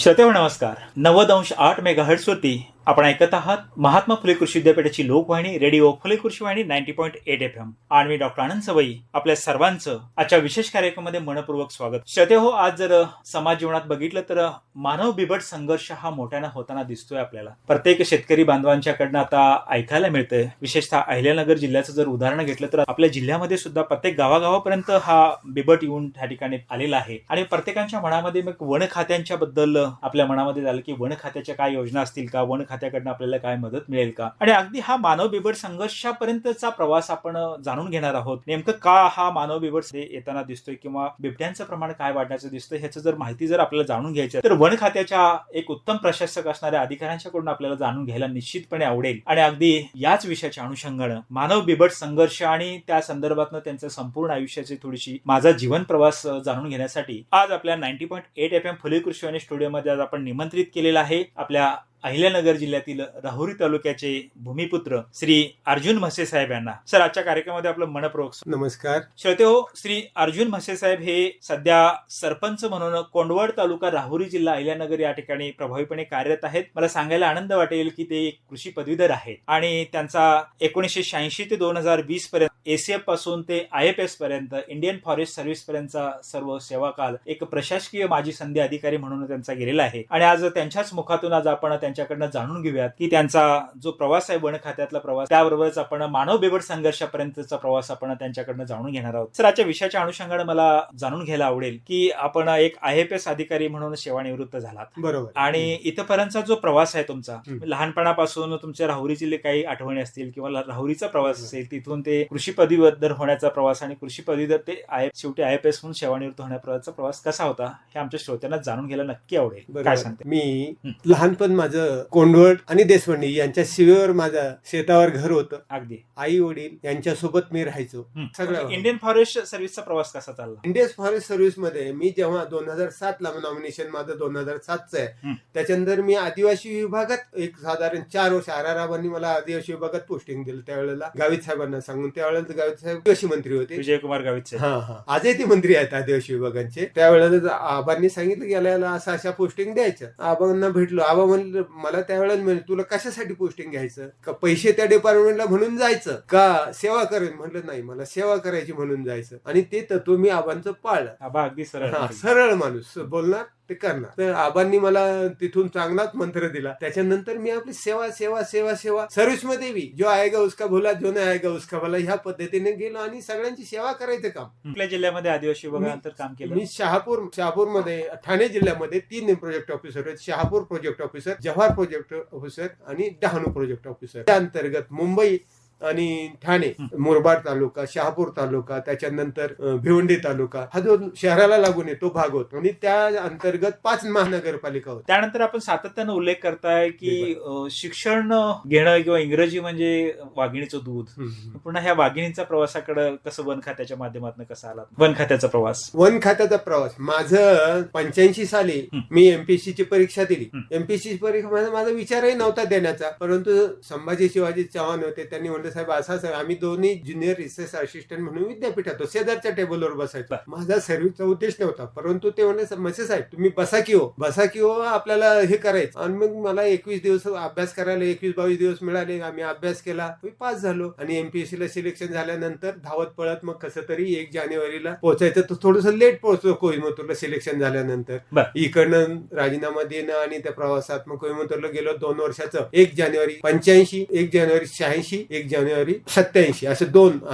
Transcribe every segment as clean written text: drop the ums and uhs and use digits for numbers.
श्रोतेहो नमस्कार. 90.8 मेगाहर्ट्झ वरती आपण ऐकत आहात महात्मा फुले कृषी विद्यापीठाची लोकवाहिनी रेडिओ फुले कृषी वाहिनी 90.8 FM. आणि मी डॉक्टर आनंद सवई आपल्या सर्वांचं आजच्या विशेष कार्यक्रमामध्ये मनपूर्वक स्वागत. श्रोतेहो, आज जर समाज जीवनात बघितलं तर मानव बिबट संघर्ष हा मोठ्यानं होताना दिसतोय आपल्याला. प्रत्येक शेतकरी बांधवांच्याकडनं आता ऐकायला मिळतंय. विशेषतः अहिल्यानगर जिल्ह्याचं जर उदाहरण घेतलं तर आपल्या जिल्ह्यामध्ये सुद्धा प्रत्येक गावागावापर्यंत हा बिबट येऊन त्या ठिकाणी आलेला आहे. आणि प्रत्येकाच्या मनामध्ये मग वन खात्यांच्या बद्दल आपल्या मनामध्ये झालं की वन खात्याच्या काय योजना असतील का, वन खात्याकडनं आपल्याला काय मदत मिळेल का. आणि अगदी हा मानव बिबट संघर्षापर्यंतचा प्रवास आपण जाणून घेणार आहोत. नेमकं का हा मानव बिबट येताना दिसतोय किंवा बिबट्यांचं प्रमाण काय वाढण्याचं दिसतंय ह्याचं जर माहिती जर आपल्याला जाणून घ्यायची तर वन खात्याच्या एक उत्तम प्रशासक असणाऱ्या अधिकाऱ्यांच्याकडून आपल्याला जाणून घ्यायला निश्चितपणे आवडेल. आणि अगदी याच विषयाच्या अनुषंगानं मानव बिबट संघर्ष आणि त्या संदर्भातनं त्यांचं संपूर्ण आयुष्याची थोडीशी माझा जीवन प्रवास जाणून घेण्यासाठी आज आपल्या 90.8 FM फुले कृषी वाहिनी स्टुडिओमध्ये आज आपण निमंत्रित केलेला आहे आपल्या अहिल्यानगर जिल्ह्यातील राहुरी तालुक्याचे भूमिपुत्र श्री अर्जुन म्हसे साहेब यांना. सर, आजच्या कार्यक्रमामध्ये आपलं मनपूर्वक नमस्कार. श्रोतेहो, श्री अर्जुन म्हसे साहेब हे सध्या सरपंच म्हणून कोंडवड तालुका राहुरी जिल्हा अहिल्यानगर या ठिकाणी प्रभावीपणे कार्यरत आहेत. मला सांगायला आनंद वाटेल की ते एक कृषी पदवीधर आहेत आणि त्यांचा 1986 ते 2020 पर्यंत ACF पासून ते IFS पर्यंत इंडियन फॉरेस्ट सर्व्हिस पर्यंतचा सर्व सेवा काल एक प्रशासकीय माजी संधी अधिकारी म्हणून त्यांचा गेलेला आहे. आणि आज त्यांच्याच मुखातून आज आपण त्यांच्याकडनं जाणून घेऊयात की त्यांचा जो प्रवास आहे वन खात्यातला प्रवास, त्याबरोबरच आपण मानव बिबट संघर्षापर्यंतचा प्रवास आपण त्यांच्याकडनं जाणून घेणार आहोत. सर, आजच्या विषयाच्या अनुषंगाने मला जाणून घ्यायला आवडेल की आपण एक IFS अधिकारी म्हणून सेवानिवृत्त झालात. बरोबर. आणि इथपर्यंतचा जो प्रवास आहे तुमचा, लहानपणापासून तुमच्या राहुरीचे काही आठवणी असतील किंवा राहुरीचा प्रवास असेल, तिथून ते कृषी पदवीधर होण्याचा प्रवास आणि कृषी पदवीधर ते शेवटी IFS म्हणून सेवानिवृत्त होण्यापर्यंतचा प्रवास कसा होता हे आमच्या श्रोत्यांना जाणून घ्यायला नक्की आवडेल. काय सांगते? मी लहानपण माझं कोंडवड आणि देशवंडी यांच्या शिवेवर माझं शेतावर घर होतं. अगदी आई वडील यांच्यासोबत मी राहायचो. सगळं इंडियन फॉरेस्ट सर्व्हिसचा प्रवास कसा चालला? इंडियन फॉरेस्ट सर्व्हिस मध्ये मी जेव्हा 2007 ला नॉमिनेशन माझं 2007च आहे. त्याच्यानंतर मी आदिवासी विभागात एक साधारण 4 वर्ष आराराबांनी मला आदिवासी विभागात पोस्टिंग दिलं. त्यावेळेला गावित साहेबांना सांगून, त्यावेळेला गावित साहेब कृषी मंत्री होते, विजयकुमार गावित. आजही ते मंत्री आहेत आदिवासी विभागांचे. त्यावेळेला आबांनी सांगितलं की याला असं अशा पोस्टिंग द्यायचं. आबांना भेटलो. आबा म्हणलं, मला त्यावेळेला म्हणजे तुला कशासाठी पोस्टिंग घ्यायचं, का पैसे त्या डिपार्टमेंटला म्हणून जायचं का सेवा करेन? म्हटलं नाही, मला सेवा करायची म्हणून जायचं. आणि ते तत्व मी आबांचं पाळलं. आबा अगदी सरळ माणूस, बोलणार ते करणार. तर आबांनी मला तिथून चांगलाच मंत्र दिला. त्याच्यानंतर मी आपली सेवा सेवा सेवा सेवा सर्व्हिस मध्ये बी जो आएगा उसका भला, जो नाही आएगा उसका भला, ह्या पद्धतीने गेलो आणि सगळ्यांची सेवा करायचं काम. आपल्या जिल्ह्यामध्ये आदिवासी विभागानंतर काम केलं. मी शहापूर मध्ये ठाणे जिल्ह्यामध्ये 3 प्रोजेक्ट ऑफिसर आहेत. Shahapur project officer, Jawhar project officer आणि डहाणू प्रोजेक्ट ऑफिसर. त्या अंतर्गत मुंबई आणि ठाणे, मुरबाड तालुका, शहापूर तालुका, त्याच्यानंतर भिवंडी तालुका, हा जो शहराला लागून येतो भाग होतो. आणि त्या अंतर्गत 5 महानगरपालिका होत्या. त्यानंतर आपण सातत्यानं उल्लेख करताय की शिक्षण घेणं किंवा इंग्रजी म्हणजे वाघिणीचं दूध. पुन्हा ह्या वाघिणीचा प्रवासाकडे कसं वन खात्याच्या माध्यमातून कसा आला वन खात्याचा प्रवास? वन खात्याचा प्रवास माझं 85 साली मी MPSC ची परीक्षा दिली. MPSC ची परीक्षा माझा विचारही नव्हता देण्याचा, परंतु संभाजी शिवाजी चव्हाण होते. त्यांनी म्हणलं, साहेब असं आम्ही दोन्ही ज्युनियर रिसर्च असिस्टंट म्हणून विद्यापीठात शेजारच्या टेबलवर बसायचो. माझा सर्व्हिसचा उद्देश नव्हता, परंतु ते म्हणले, म्हसे साहेब तुम्ही बसा की हो आपल्याला हे करायचं. आणि मग मला 21 दिवस अभ्यास करायला 21-22 दिवस मिळाले. आम्ही अभ्यास केला, मी पास झालो. आणि MPSC ला सिलेक्शन झाल्यानंतर धावत पळत मग कसं तरी 1 जानेवारीला पोहोचायचं. तर थोडस लेट पोहोचलो कोईमतूरला सिलेक्शन झाल्यानंतर. इकडनं राजीनामा देणं आणि त्या प्रवासात मग कोईमतूरला गेलो 2 वर्षाचं. 1 जानेवारी 85, 1 जानेवारी 86, 1 जानेवारी 87 असं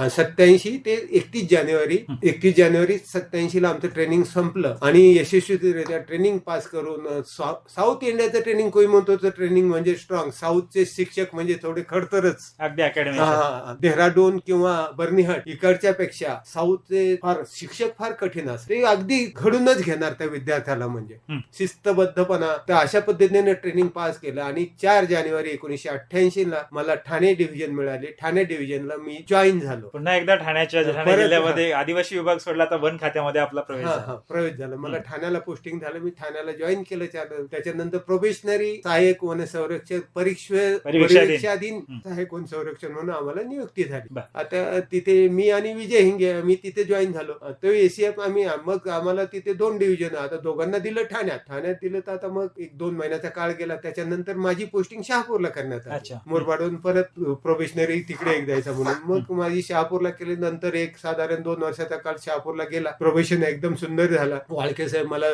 87 ते 31 जानेवारी 87 ला आमचं ट्रेनिंग संपलं. आणि यशस्वीरित्या ट्रेनिंग पास करून साऊथ इंडियाचं ट्रेनिंग, कोईमतूरचं ट्रेनिंग म्हणजे स्ट्रॉंग. साऊथचे शिक्षक म्हणजे थोडे खडतरच. अगदी अकॅडमी देहराडून किंवा बर्निहाट इकडच्या पेक्षा साऊथचे शिक्षक फार कठीण असते. ते अगदी घडूनच घेणार त्या विद्यार्थ्याला, म्हणजे शिस्तबद्धपणा. तर अशा पद्धतीने ट्रेनिंग पास केलं. आणि 4 जानेवारी 1988 ला मला ठाणे डिव्हिजन मिळाले. ठाणे डिव्हिजनला मी जॉईन झालो. पुन्हा एकदा ठाण्याच्या ठाणे जिल्ह्यामध्ये आदिवासी विभाग सोडला, आता वन खात्यामध्ये आपला प्रवेश झाला. प्रवेश झाला. मला ठाण्याला पोस्टिंग झालं. मी ठाण्याला जॉईन केलं. त्याच्यानंतर प्रोबेशनरी सहाय्यक वन संरक्षक परीक्षाधीन सहाय्यक वन संरक्षण म्हणून आम्हाला नियुक्ती झाली. आता तिथे मी आणि विजय हिंगे मी तिथे जॉईन झालो. तो एसीएफ मग आम्हाला तिथे 2 डिव्हिजन, आता दोघांना दिलं ठाण्यात दिलं. तर आता मग 1-2 महिन्याचा काळ गेला. त्याच्यानंतर माझी पोस्टिंग शहापूरला करण्यात आली. मोरबाडून परत प्रोबेशनरी तिकडे एक जायचा म्हणून मग माझी शहापूरला केली. नंतर एक साधारण 2 वर्षाचा काळ शहापूरला गेला. प्रोबेशन एकदम सुंदर झाला. वाळके साहेब मला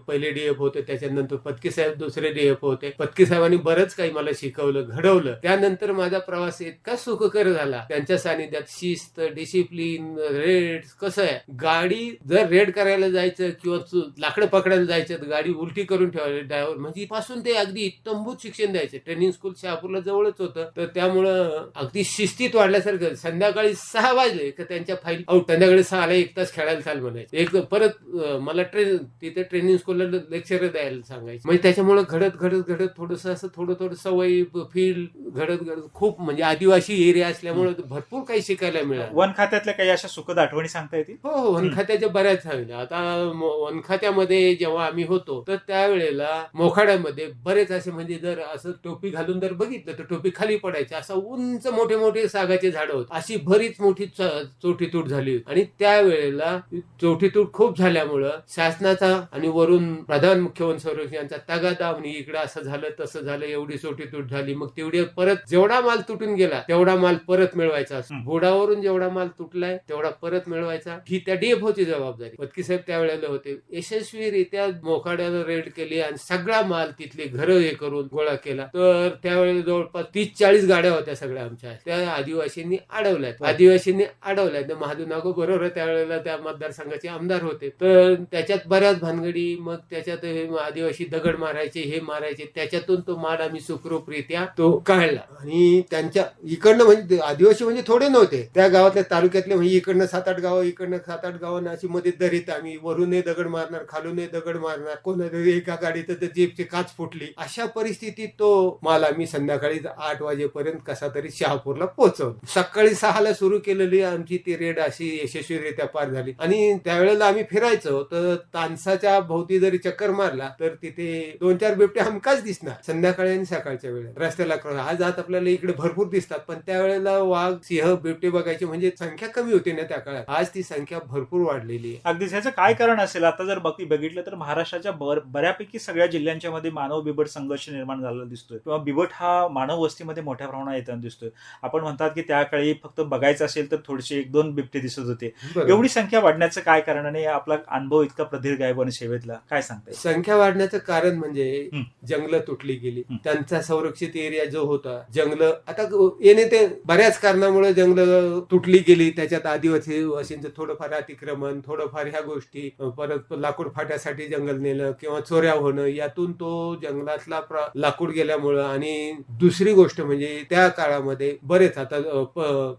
पहिले डीएफ होते, त्याच्यानंतर पत्के साहेब दुसरे डीएफ होते. पत्के साहेबांनी बरंच काही मला शिकवलं, घडवलं. त्यानंतर माझा प्रवास इतका सुखकर झाला. त्यांच्या सानिध्यात शिस्त, डिसिप्लिन, रेड. कसं आहे, गाडी जर रेड करायला जायचं किंवा लाकडं पकडायला जायचं तर गाडी उलटी करून ठेवायला ड्रायव्हर म्हणजे पासून ते अगदी इत्तंभूत शिक्षण द्यायचे. ट्रेनिंग स्कूल शहापूरला जवळच होतं, तर त्यामुळं अगदी शिस्तीत वाढल्यासारखं. संध्याकाळी 6 वाजले की त्यांच्या फाईल आउट. संध्याकाळी 6ला 1 तास खेळायला चाल म्हणायचं. एक परत मला तिथे ट्रेनिंग स्कूलला लेक्चर द्यायला सांगायचं. म्हणजे त्याच्यामुळे घडत थोडंसं असं थोडं सवयी फील्ड घडत खूप म्हणजे आदिवासी एरिया असल्यामुळे भरपूर काही शिकायला मिळालं. वन खात्यातल्या काही अशा सुखद आठवणी सांगता येतील? हो, वन खात्याच्या बऱ्याच हव्या. आता वन खात्यामध्ये जेव्हा आम्ही होतो तर त्यावेळेला मोखाड्यामध्ये बरेच असे म्हणजे जर असं टोपी घालून जर बघितलं तर टोपी खाली पडायची. असं उंच मोठे सागाचे झाडं होत. अशी बरीच मोठी चोटीतूट झाली. आणि त्यावेळेला चोटीतूट खूप झाल्यामुळं शासनाचा आणि वरून प्रधान मुख्य वन संरक्षकांचा तगादा म्हणे इकडं असं झालं तसं झालं, एवढी चोटीतूट झाली. मग तेवढे परत जेवढा माल तुटून गेला तेवढा माल परत मिळवायचा. बोर्डावरून जेवढा माल तुटलाय तेवढा परत मिळवायचा, ही त्या डीएफओची जबाबदारी. पत्की साहेब त्यावेळेला होते. यशस्वीरित्या मोखाड्याला रेड केली आणि सगळा माल तिथले घरं हे करून गोळा केला. तर त्यावेळेला जवळपास 30-40 गाड्या होत्या सगळ्या आमच्या. त्या आदिवासींनी अडवल्यात. महादेव नागो बरोबर त्यावेळेला त्या मतदारसंघाचे आमदार होते. तर त्याच्यात बऱ्याच भानगडी, मग त्याच्यात आदिवासी दगड मारायचे, हे मारायचे. त्याच्यातून तो माल आम्ही सुखरूपरित्या तो काढला. आणि त्यांच्या इकडनं म्हणजे आदिवासी म्हणजे थोडे नव्हते, त्या गावातल्या तालुक्यातले म्हणजे इकडनं 7-8 गावं, इकडनं 7-8 गावं अशी मध्ये दरीत आम्ही वरूनही दगड मारणार, खालूनही दगड मारणार. कोणातरी एका गाडीत तर जीपची काच फुटली. अशा परिस्थितीत तो माल आम्ही संध्याकाळी 8 वाजेपर्यंत कसा तरी शहापूरला पोहोचवलो. सकाळी 6ला सुरू केलेली आमची ती रेड अशी यशस्वीरित्या पार झाली. आणि त्यावेळेला आम्ही फिरायचो तर तानसाच्या भोवती जरी चक्कर मारला तर तिथे 2-4 बिबटे हमकाच दिसणार संध्याकाळी आणि सकाळच्या वेळेला रस्त्याला. आज आपल्याला इकडे भरपूर दिसतात, पण त्यावेळेला वाघ, सिंह, बिबटे बघायचे म्हणजे संख्या कमी होती ना त्या काळात. आज ती संख्या भरपूर वाढलेली आहे. अगदीच. ह्याचं काय कारण असेल? आता जर बघितलं तर महाराष्ट्राच्या बऱ्यापैकी सगळ्या जिल्ह्यांच्या मध्ये मानव बिबट संघर्ष निर्माण झालेला दिसतोय, किंवा बिबट हा मानव वस्तीमध्ये मोठ्या प्रमाणात येताना दिसतोय. आपण म्हणतात की त्या काळी फक्त बघायचं असेल तर थोडेसे 1-2 बिबटे दिसत होते. एवढी संख्या वाढण्याचं काय कारण? आणि आपला अनुभव इतका प्रदीर्घ आहे वन सेवेतला, काय सांगताय? संख्या वाढण्याचं कारण म्हणजे जंगलं तुटली गेली. त्यांचा संरक्षित एरिया जो होता, जंगलं आता येणे ते बऱ्याच कारणामुळे जंगलं तुटली गेली. त्याच्यात आदिवासींचं थोडंफार अतिक्रमण, थोडंफार ह्या गोष्टी, परत लाकूड फाट्यासाठी जंगल नेलं किंवा चोऱ्या होणं, यातून तो जंगलातला लाकूड गेल्यामुळं. आणि दुसरी गोष्ट म्हणजे त्या काळामध्ये बरेच आता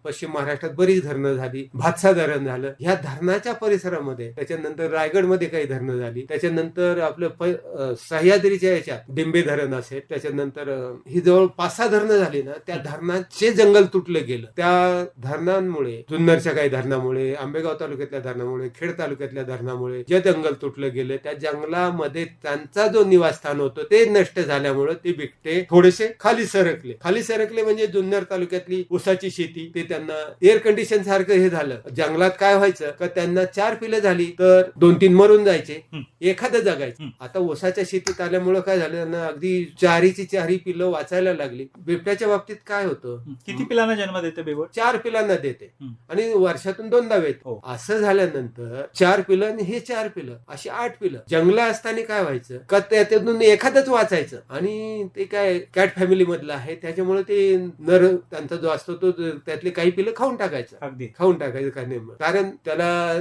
पश्चिम महाराष्ट्रात बरीच धरणं झाली. भातसा धरण झालं. ह्या धरणाच्या परिसरामध्ये त्याच्यानंतर रायगडमध्ये काही धरणं झाली. त्याच्यानंतर आपलं सह्याद्रीच्या याच्यात डिंबे धरण असेल. त्याच्यानंतर ही जवळ 5-6 धरणं झाली ना, त्या धरणाचे जंगल तुटलं गेलं. त्या धरणांमुळे, जुन्नरच्या काही धरणामुळे, आंबेगाव तालुक्यातल्या धरणामुळे, खेड तालुक्यातल्या धरणामुळे जे जंगल तुटलं गेलं, त्या जंगलामध्ये त्यांचा जो निवासस्थान होतं ते नष्ट झाल्यामुळे ते बिबटे थोडेसे खाली सरकले म्हणजे जुन्नर तालुक्यातली ऊसाची शेती ते त्यांना एअर कंडिशन सारखं हे झालं. जंगलात काय व्हायचं का त्यांना 4 पिलं झाली तर 2-3 मरून जायचे, एखादं जगायचं. आता ऊसाच्या शेतीत आल्यामुळे काय झालं, त्यांना अगदी 4 पिलं वाचायला लागली. बिबट्याच्या बाबतीत काय होतं, किती पिलांना जन्म देते बिबट? 4 पिलांना देते आणि वर्षातून 2दा येतो. असं झाल्यानंतर 4 पिलं आणि हे 4 पिलं अशी 8 पिलं. जंगला असताना काय व्हायचं का त्यातून एखादंच वाचायचं. आणि ते काय कॅट फॅमिली मधलं आहे त्याच्यामुळे ते नर त्यांचा जो असतो तो त्यातले काही पिलं खाऊन टाकायचं काय नेमकं. कारण त्याला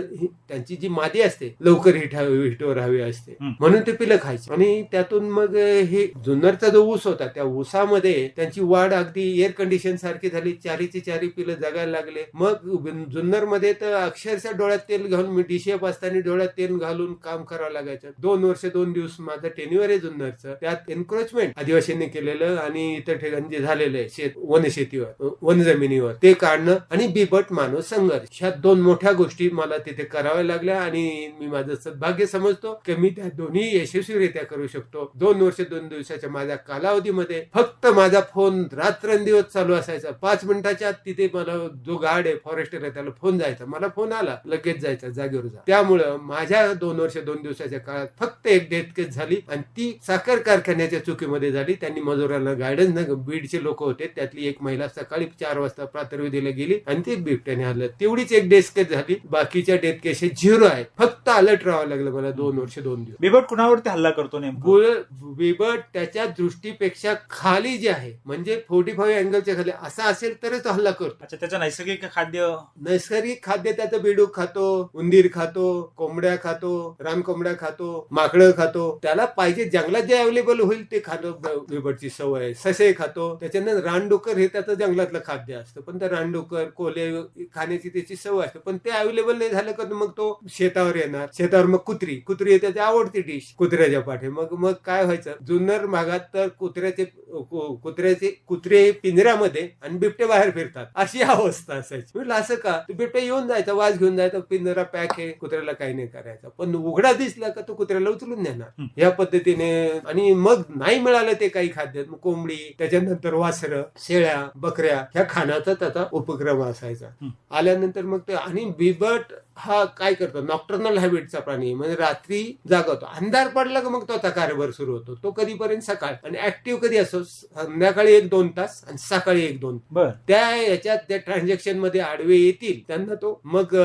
त्यांची जी मादी असते लवकर हिटवर हवी असते म्हणून ते पिलं खायचे. आणि त्यातून मग हे जुन्नरचा जो ऊस होता त्या ऊसामध्ये त्यांची वाढ अगदी एअर कंडिशन सारखी झाली. 4 पिलं जगायला लागले. मग जुन्नर मध्ये तर अक्षरशः डोळ्यात तेल घालून, मी डीसीएफ असताना डोळ्यात तेल घालून काम करावं लागायचं. 2 वर्ष 2 दिवस माझं टेन्युअर आहे जुन्नरचं. त्यात एन्क्रोचमेंट आदिवासींनी केलेलं आणि इतर ठिकाणी जे झालेलं आहे वनशेती शेतीवर, वन जमिनीवर ते काढणं आणि बिबट मानव संघर्ष, ह्या 2 मोठ्या गोष्टी मला तिथे कराव्या लागल्या आणि मी माझं सद्भाग्य समजतो की मी त्या दोन्ही यशस्वीरित्या करू शकतो. 2 वर्ष 2 दिवसाच्या माझ्या कालावधीमध्ये फक्त माझा फोन रात्रंदिवस चालू असायचा. 5 मिनिटाच्या आत तिथे मला जो गार्ड आहे, फॉरेस्टर आहे, त्याला फोन जायचा. मला फोन आला, लगेच जायचा, जागेवर जा. त्यामुळं माझ्या 2 वर्ष 2 दिवसाच्या काळात फक्त एक डेथ केस झाली आणि ती साखर कारखान्याच्या चुकीमध्ये झाली. त्यांनी मजुरांना गायडन्स नाही, बीडचे लोक होते, त्यातली एक महिला सकाळी 4 वाजता प्रातर्विधीला गेली आणि ती बिबट्याने हल्लं. तेवढीच एक डेथ केस झाली, बाकीच्या डेथ केसेस 0 आहेत. फक्त अलर्ट राहावं लागलं मला 2 वर्ष 2 दिवस. बिबट कुणावरती हल्ला करतो नेमकं? बिबट त्याच्या दृष्टीपेक्षा खाली जे आहे, म्हणजे 45 अँगलच्या खाली असा असेल तरच तो हल्ला करतो. अच्छा, त्याचं नैसर्गिक खाद्य त्याचं बेडूक खातो, उंदीर खातो, कोंबड्या खातो, रानकोंबड्या खातो, माकडं खातो. त्याला पाहिजे जंगलात जे अवेलेबल होईल ते खातो. बिबटची सवय आहे. ससे खातो. त्याच्यानं रानडुक्कर हे त्याचं जंगलातलं खाद्य असतं, पण त्या रानडुक्कर कोले खाण्याची त्याची सवय असते. पण ते अवेलेबल नाही झालं का मग तो शेतावर येणार. शेतावर मग कुत्री आहे त्याची आवडती डिश, कुत्र्याच्या पाठी. मग काय व्हायचं, जुन्नर भागात तर कुत्रे पिंजऱ्यामध्ये आणि बिबटे बाहेर फिरतात, अशी अवस्था असायची. म्हटलं असं का? बिबटे येऊन जायचा, वाज घेऊन जायचा, पिंजरा पॅक आहे, कुत्र्याला काही नाही करायचं. पण उघडा दिसला का तो कुत्र्याला उचलून नेणार. या पद्धतीने. आणि मग नाही मिळालं ते काही खाद्य, मग कोंबडी, त्याच्यानंतर वासरं, शेळ्या, बकऱ्या ह्या खाण्याचा त्याचा उपक्रम असायचा. आल्यानंतर मग ते. आणि बिबट हा काय करतो, नॉक्टर्नल हॅबिटचा प्राणी, म्हणजे रात्री जागवतो. अंधार पडला का मग तो आता कारभार सुरू होतो. तो कधीपर्यंत सकाळ. आणि ऍक्टिव्ह कधी असतो, संध्याकाळी 1-2 तास आणि सकाळी 1-2. त्या याच्यात त्या ट्रान्झॅक्शन मध्ये आडवे येतील त्यांना तो. मग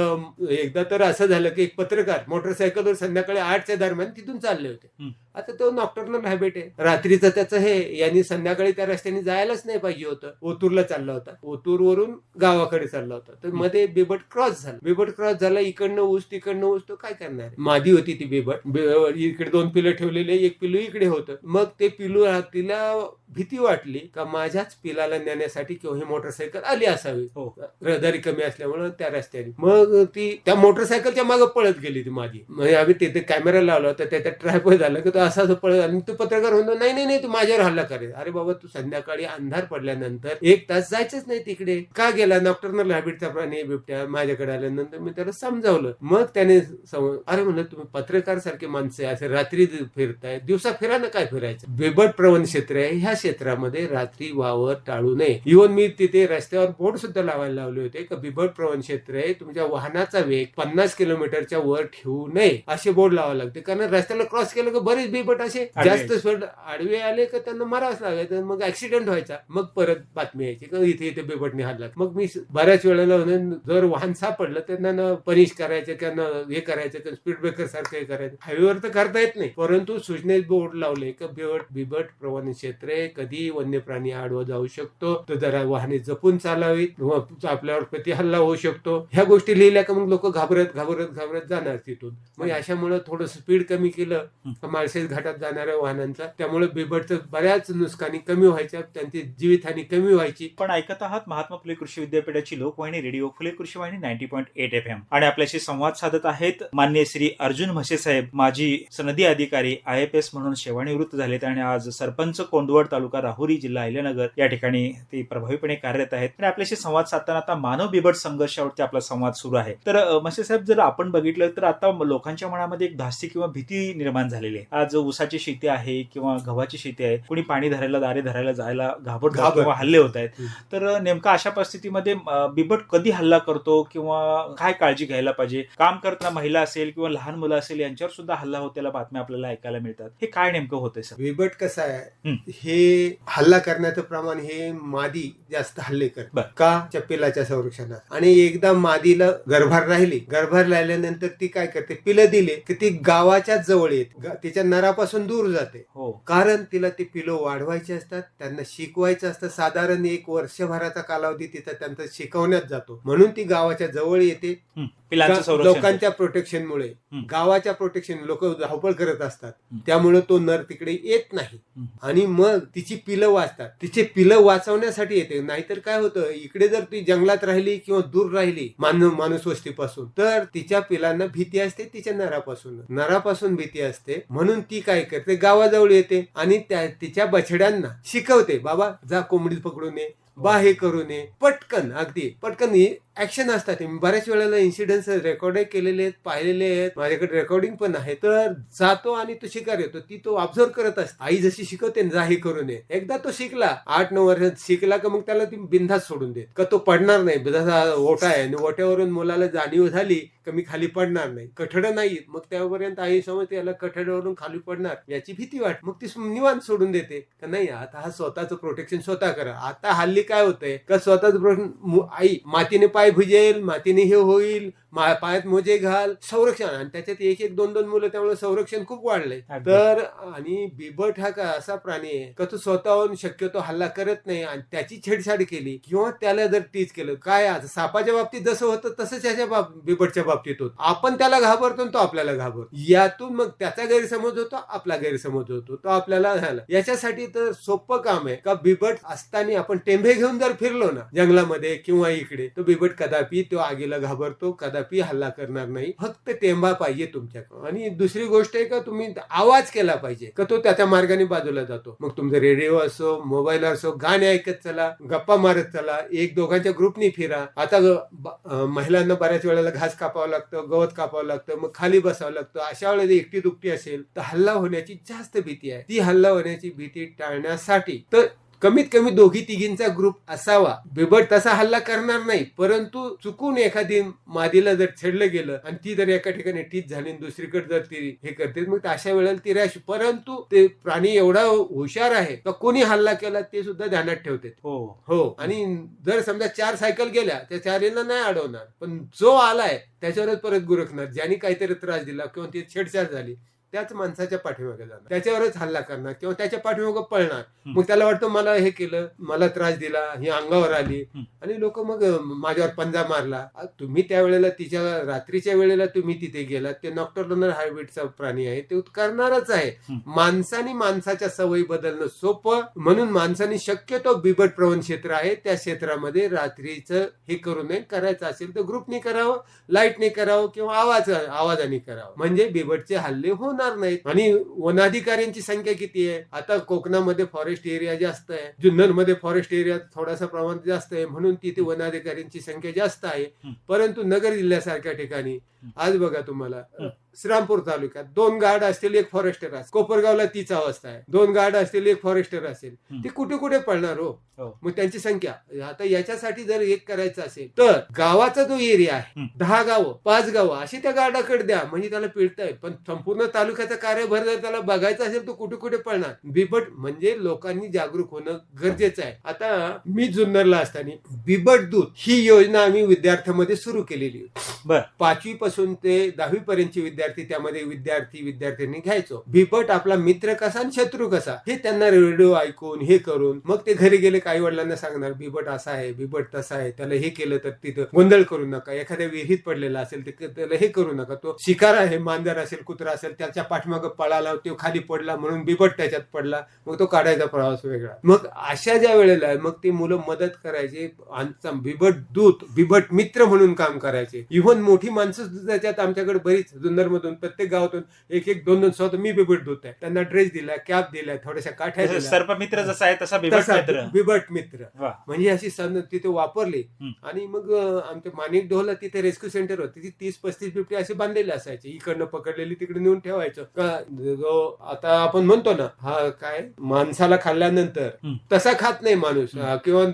एकदा तर असं झालं की एक पत्रकार मोटरसायकलवर संध्याकाळी 8च्या दरम्यान तिथून चालले होते. आता तो नॉक्टर्नल हॅबिट आहे, रात्रीचं त्याचं हे. यांनी संध्याकाळी त्या रस्त्याने जायलाच नाही पाहिजे होतं. ओतूरला चालला होता, ओतूरवरून गावाकडे चालला होता. तर मध्ये बिबट क्रॉस झाला. इकडनं ऊस तिकडनं ऊस. तो काय करणार, मादी होती ती बिबट. इकडे 2 पिलं ठेवलेले, एक पिलू इकडे होतं. मग ते पिलू, तिला भीती वाटली का माझ्याच पिलाला नेण्यासाठी किंवा ही मोटरसायकल आली असावी, रहदारी कमी असल्यामुळे त्या रस्त्याने. मग ती त्या मोटरसायकलच्या मागे पळत गेली ती मादी. म्हणजे आम्ही तिथे कॅमेरा लावला होता, त्याच्यात ट्रायपॉड झालं की तो असं पळत. आणि तो पत्रकार म्हणतो नाही तू माझ्यावर हल्ला करेल. अरे बाबा, तू संध्याकाळी अंधार पडल्यानंतर 1 तास जायचंच नाही तिकडे. का गेला? नॉक्टर्नल हॅबिटचा प्राणी बिबट्या. माझ्याकडे आल्यानंतर मी त्याला समजावलं. मग त्याने अरे म्हणलं, तुम्ही पत्रकार सारखे माणसं असे रात्री फिरताय, दिवसा फिरा ना, काय फिरायचं. बिबट प्रवण क्षेत्र आहे, ह्या क्षेत्रामध्ये रात्री वावर टाळू नये. इव्हन मी तिथे रस्त्यावर बोर्ड सुद्धा लावायला लावले होते की बिबट प्रवण क्षेत्र आहे, तुमच्या वाहनाचा वेग 50 किलोमीटरच्या वर ठेवू नये, असे बोर्ड लावावे लागते. कारण रस्त्याला क्रॉस केलं की बरेच बिबट असे जास्त स्पीड आडवे आले का त्यांना मारावंच लागायचं. मग ऍक्सिडेंट व्हायचा. मग परत बातमी यायची की इथे बिबटने हल्ला. मग मी बऱ्याच वेळेला जर वाहन सापडलं त्यांना पनिश करायचं किंवा हे करायचं, स्पीड ब्रेकर सारखं हे करायचं. हायवेवर तर करता येत नाही, परंतु सूचनेत बोर्ड लावले की बिबट प्रवण क्षेत्र आहे, कधी वन्य प्राणी आडवा जाऊ शकतो, तर जरा वाहने जपून चालावीत, आपल्यावर प्रति हल्ला होऊ शकतो. ह्या गोष्टी लिहिल्या का मग लोक घाबरत जाणार तिथून. मग अशामुळे थोडं स्पीड कमी केलं माळशेज घाटात जाणाऱ्या वाहनांचा, त्यामुळे बिबटचं बऱ्याच नुकसानी कमी व्हायच्या, त्यांची जीवितहानी कमी व्हायची. पण ऐकत आहात महात्मा फुले कृषी विद्यापीठाची लोकवाहिनी रेडिओ फुले कृषी वाहिनी 90.8 FM. आणि आपल्याशी संवाद साधत आहेत माननीय श्री अर्जुन म्हसे साहेब, माजी सनदी अधिकारी, IFS म्हणून सेवानिवृत्त झालेत आणि आज सरपंच कोंदवड, तालुका राहुरी, जिल्हा अहिल्यानगर या ठिकाणी ते प्रभावीपणे कार्यरत आहेत. आणि आपल्याशी संवाद साधताना आता मानव बिबट संघर्षावरती आपला संवाद सुरू आहे. तर म्हसे साहेब, जर आपण बघितलं तर आता लोकांच्या मनामध्ये एक धास्ती किंवा भीती निर्माण झालेली आहे. आज ऊसाची शेती आहे किंवा गव्हाची शेती आहे, कुणी पाणी धरायला, दारे धरायला जायला घाबरतात किंवा हल्ले होत आहेत. तर नेमका अशा परिस्थितीमध्ये बिबट कधी हल्ला करतो किंवा काय काळजी घ्यायला पाहिजे? काम करताना महिला असेल किंवा लहान मुलं असेल यांच्यावर सुद्धा हल्ला होत्याला बातम्या आपल्याला ऐकायला मिळतात. हे काय नेमकं होतंय सर? बिबट कसं आहे, हे हल्ला करण्याचं प्रमाण हे मादी जास्त हल्ले करतात का पिलाच्या संरक्षणात. आणि एकदा मादीला गर्भार राहिल्यानंतर ती काय करते, पिलं दिले की ती गावाच्या जवळ येते, तिच्या नरापासून दूर जाते. कारण तिला ती पिलं वाढवायची असतात, त्यांना शिकवायचं असतं. साधारण 1 वर्षभराचा कालावधी तिचा त्यांचा शिकवण्यात जातो, म्हणून ती गावाच्या जवळ येते. लोकांच्या प्रोटेक्शनमुळे, गावाच्या प्रोटेक्शन, लोक धावपळ करत असतात, त्यामुळे तो नर तिकडे येत नाही. आणि मग तिची पिलं वाचतात. तिचे पिलं वाचवण्यासाठी येते. नाहीतर काय होतं, इकडे जर ती जंगलात राहिली किंवा दूर राहिली माणूस वस्तीपासून, तर तिच्या पिलांना भीती असते, तिच्या नरापासून भीती असते. म्हणून ती काय करते, गावाजवळ येते आणि तिच्या बछड्यांना शिकवते, बाबा जा कोंबडी पकडून ये, बा हे करू नये, पटकन अगदी पटकन ऍक्शन असतात. बऱ्याच वेळेला इन्सिडेंट्स रेकॉर्ड केलेले आहेत, पाहिलेले आहेत, माझ्याकडे रेकॉर्डिंग पण आहे. तर जातो आणि तो शिकार येतो, ती तो ऑब्झर्व करत असते. आई जशी शिकवते जा हे करू नये, एकदा तो शिकला 8-9 वर्षात शिकला का मग त्याला ती बिनधास्त सोडून देत का तो पडणार नाही. जसा ओटा आहे आणि ओट्यावरून मुलाला जाणीव झाली का मी खाली पडणार नाही, कठडं नाही, मग त्यापर्यंत आई समजते याला कठड्यावरून खाली पडणार याची भीती वाटते, मग ती निवांत सोडून देते का नाही आता हा स्वतःचं प्रोटेक्शन स्वतः करा. आता हल्ली काय होतंय का स्वतःच प्रोटेक्शन आई मातीने पाय भुजेल, मातीने हे होईल, पायात मोजे घाल, संरक्षण. आणि त्याच्यात 1-1, 2-2 मुलं, त्यामुळे संरक्षण खूप वाढलंय. तर आणि बिबट हा का असा प्राणी आहे का तो स्वतःहून शक्यतो हल्ला करत नाही. आणि त्याची छेडछाड केली किंवा त्याला जर टीच केलं काय आज सापाच्या बाबतीत जसं होतं तसंच याच्या बिबटच्या बाबतीत होत. आपण त्याला घाबरतो तो आपल्याला घाबरतो. यातून मग त्याचा गैरसमज होतो, आपला गैरसमज होतो, तो आपल्याला झाला. याच्यासाठी तर सोपं काम आहे का बिबट असताना आपण टेंभे घेऊन जर फिरलो ना जंगलामध्ये किंवा इकडे, तो बिबट कदापि तो आगीला घाबरतो, कदापि हल्ला करणार नाही. फक्त टेंबा पाहिजे तुमच्याकडे. आणि दुसरी गोष्ट आहे का तुम्ही आवाज केला पाहिजे का तो त्याच्या मार्गाने बाजूला जातो. मग तुमचं रेडिओ असो, मोबाईल असो, गाणे ऐकत चला, गप्पा मारत चला, 1-2 ग्रुपनी फिरा. आता महिलांना बऱ्याच वेळेला घास कापावं लागतं, गवत कापावं लागतं, मग खाली बसावं लागतं. अशा वेळेला एकटी दुकटी असेल तर हल्ला होण्याची जास्त भीती आहे. ती हल्ला होण्याची भीती टाळण्यासाठी तर कमीत कमी 2-3 ग्रुप असावा. बिबट तसा हल्ला करणार नाही, परंतु चुकून एखादी मादीला जर छेडलं गेलं आणि ती जर एका ठिकाणी टीच झाली दुसरीकडे जर ती हे करते, मग अशा वेळेला ती रॅश. परंतु ते प्राणी एवढा हुशार आहे का कोणी हल्ला केला ते सुद्धा ध्यानात ठेवते. हो. आणि जर समजा 4 सायकल गेल्या त्या 4 नाही अडवणार, पण जो आलाय त्याच्यावरच परत गुरखणार. ज्याने काहीतरी त्रास दिला किंवा ती छेडछाड झाली त्याच माणसाच्या पाठीमागे जाणार, त्याच्यावरच हल्ला करणार किंवा त्याच्या पाठीमागे पळणार. मग त्याला वाटतं मला हे केलं, मला त्रास दिला, ही अंगावर आली आणि लोक मग माझ्यावर पंजा मारला. तुम्ही त्यावेळेला तिच्या रात्रीच्या वेळेला तुम्ही तिथे गेलात, ते नॉक्टर्नल हार्टबीटचा प्राणी आहे, ते करणारच आहे. माणसाने माणसाच्या सवयी बदलणं सोपं, म्हणून माणसाने शक्यतो बिबट प्रवण क्षेत्र आहे त्या क्षेत्रामध्ये रात्रीचं हे करू नये. करायचं असेल तर ग्रुपने करावं, लाईटने करावं किंवा आवाजाने करावं, म्हणजे बिबटचे हल्ले होणार नाहीत. आणि वनाधिकाऱ्यांची संख्या किती आहे आता कोकणामध्ये? फॉरेस्ट एरिया जास्त आहे, जुन्नर मध्ये फॉरेस्ट एरिया थोडासा प्रमाण जास्त आहे, म्हणून तिथे वनाधिकाऱ्यांची संख्या जास्त आहे. परंतु नगर जिल्ह्यासारख्या ठिकाणी आज बघा तुम्हाला श्रीरामपूर तालुक्यात 2 गार्ड असतील, 1 फॉरेस्टर असेल. कोपरगावला तीच अवस्था आहे, 2 गार्ड असतील, 1 फॉरेस्टर असेल. ती कुठे कुठे पडणार हो. मग त्यांची संख्या आता याच्यासाठी जर एक करायचं असेल तर गावाचा जो एरिया आहे 10 गावं 5 गावं अशी त्या गार्डाकडे द्या, म्हणजे त्याला पिळताय. पण संपूर्ण तालुक्याचा कार्यभार जर त्याला बघायचा असेल तर कुठे कुठे पडणार बिबट. म्हणजे लोकांनी जागरूक होणं गरजेचं आहे. आता मी जुन्नरला असताना बिबट दूत ही योजना आम्ही विद्यार्थ्यांमध्ये सुरू केलेली. 5वी पासून ते 10वी पर्यंतचे विद्यार्थी त्यामध्ये विद्यार्थ्यांनी घ्यायचो. बिबट आपला मित्र कसा आणि शत्रू कसा हे त्यांना रेडिओ ऐकून हे करून मग ते घरी गेले आई वडिलांना सांगणार बिबट असा आहे, बिबट तसा आहे, त्याला हे केलं तर तिथं गोंधळ करू नका, एखाद्या विहिरीत पडलेला असेल तर त्याला हे करू नका, तो शिकार आहे, मांजर असेल, कुत्रा असेल, त्याच्या पाठीमागं पळाला, तो खाली पडला म्हणून बिबट त्याच्यात पडला, मग तो काढायचा प्रवास वेगळा. मग अशा ज्या वेळेला मग ते मुलं मदत करायचे, बिबट दूत, बिबट मित्र म्हणून काम करायचे. इव्हन मोठी माणसं त्याच्यात आमच्याकडे बरीच जुन्नर मधून प्रत्येक गावातून 1-1, 2-2 स्वतः मी बिबट दूत आहे, त्यांना ड्रेस दिला, कॅप दिला, थोड्याशा काठ्या दिल्या. सर्पमित्र जसा आहे तसा बिबट मित्र म्हणजे अशी सण तिथे वापरली. आणि मग आमच्या माणिक ढोला तिथे रेस्क्यू सेंटर होते, 30-35 बिबटे असे बांधलेले असायचे, इकडनं पकडलेली तिकडे नेऊन ठेवायचं. आता आपण म्हणतो ना हा काय माणसाला खाल्ल्यानंतर तसा खात नाही माणूस किंवा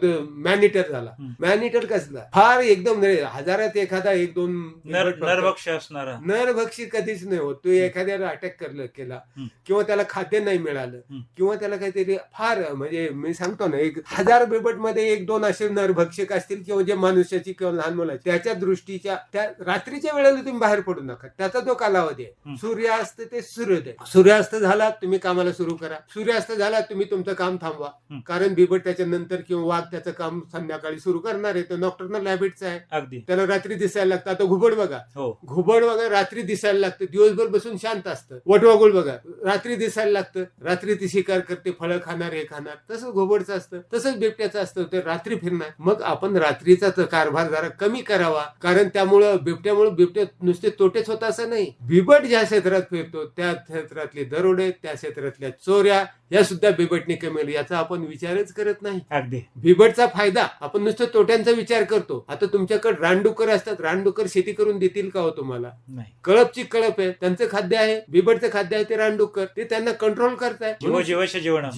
मॅनिटर झाला. मॅनिटर कसला फार एकदम हजारात एखादा 1-2 नरभक्षी असणारा, नरभक्षी कधीच नाही होत. तो एखाद्याला अटॅक केला किंवा त्याला खाद्य नाही मिळालं किंवा त्याला काहीतरी फार म्हणजे मी सांगतो ना 1000 बिबट मध्ये 1-2 असे नरभक्षक असतील किंवा जे मनुष्याची किंवा लहान मुलाची त्याच्या दृष्टीच्या त्या रात्रीच्या वेळेला तुम्ही बाहेर पडू नका. त्याचा जो कालावधी आहे सूर्यास्त ते सूर्योदय. सूर्यास्त झाला तुम्ही कामाला सुरू करा, सूर्यास्त झाला तुम्ही तुमचं काम थांबवा, कारण बिबट त्याच्यानंतर किंवा वाघ त्याचं काम संध्याकाळी सुरू करणार आहे. तो नॉक्टर्नल हॅबिटचा आहे, अगदी त्याला रात्री दिसायला लागतं. आता घुबड बघा, घुबड बघा रात्री दिसायला लागतं, दिवसभर बसून शांत असतं. वटवागुळ बघा रात्री दिसायला लागतं, रात्री ती शिकार करते, फळं खाणार, हे खाणार. तसं घुबडचं असतं, तसंच बिबट्याचं असतं, ते रात्री फिरणार. मग आपण रात्रीचा कारभार जरा कमी करावा, कारण त्यामुळं बिबट्या नुसते तोटेच होत असं नाही. बिबट ज्या क्षेत्रात फिरतो त्या क्षेत्रातले दरोडे, त्या क्षेत्रातल्या चोऱ्या या सुद्धा बिबटने कमी होईल, याचा आपण विचारच करत नाही. अगदी बिबटचा फायदा आपण नुसतं तोट्यांचा विचार करतो. आता तुमच्याकडे रानडुकर असतात, रानडुकर शेती करून देतील का हो तुम्हाला? नाही. कळपची कळप आहे, त्यांचं खाद्य आहे, बिबटचं खाद्य आहे ते रानडुकर, ते त्यांना कंट्रोल करताय. जीव जीवश जीवन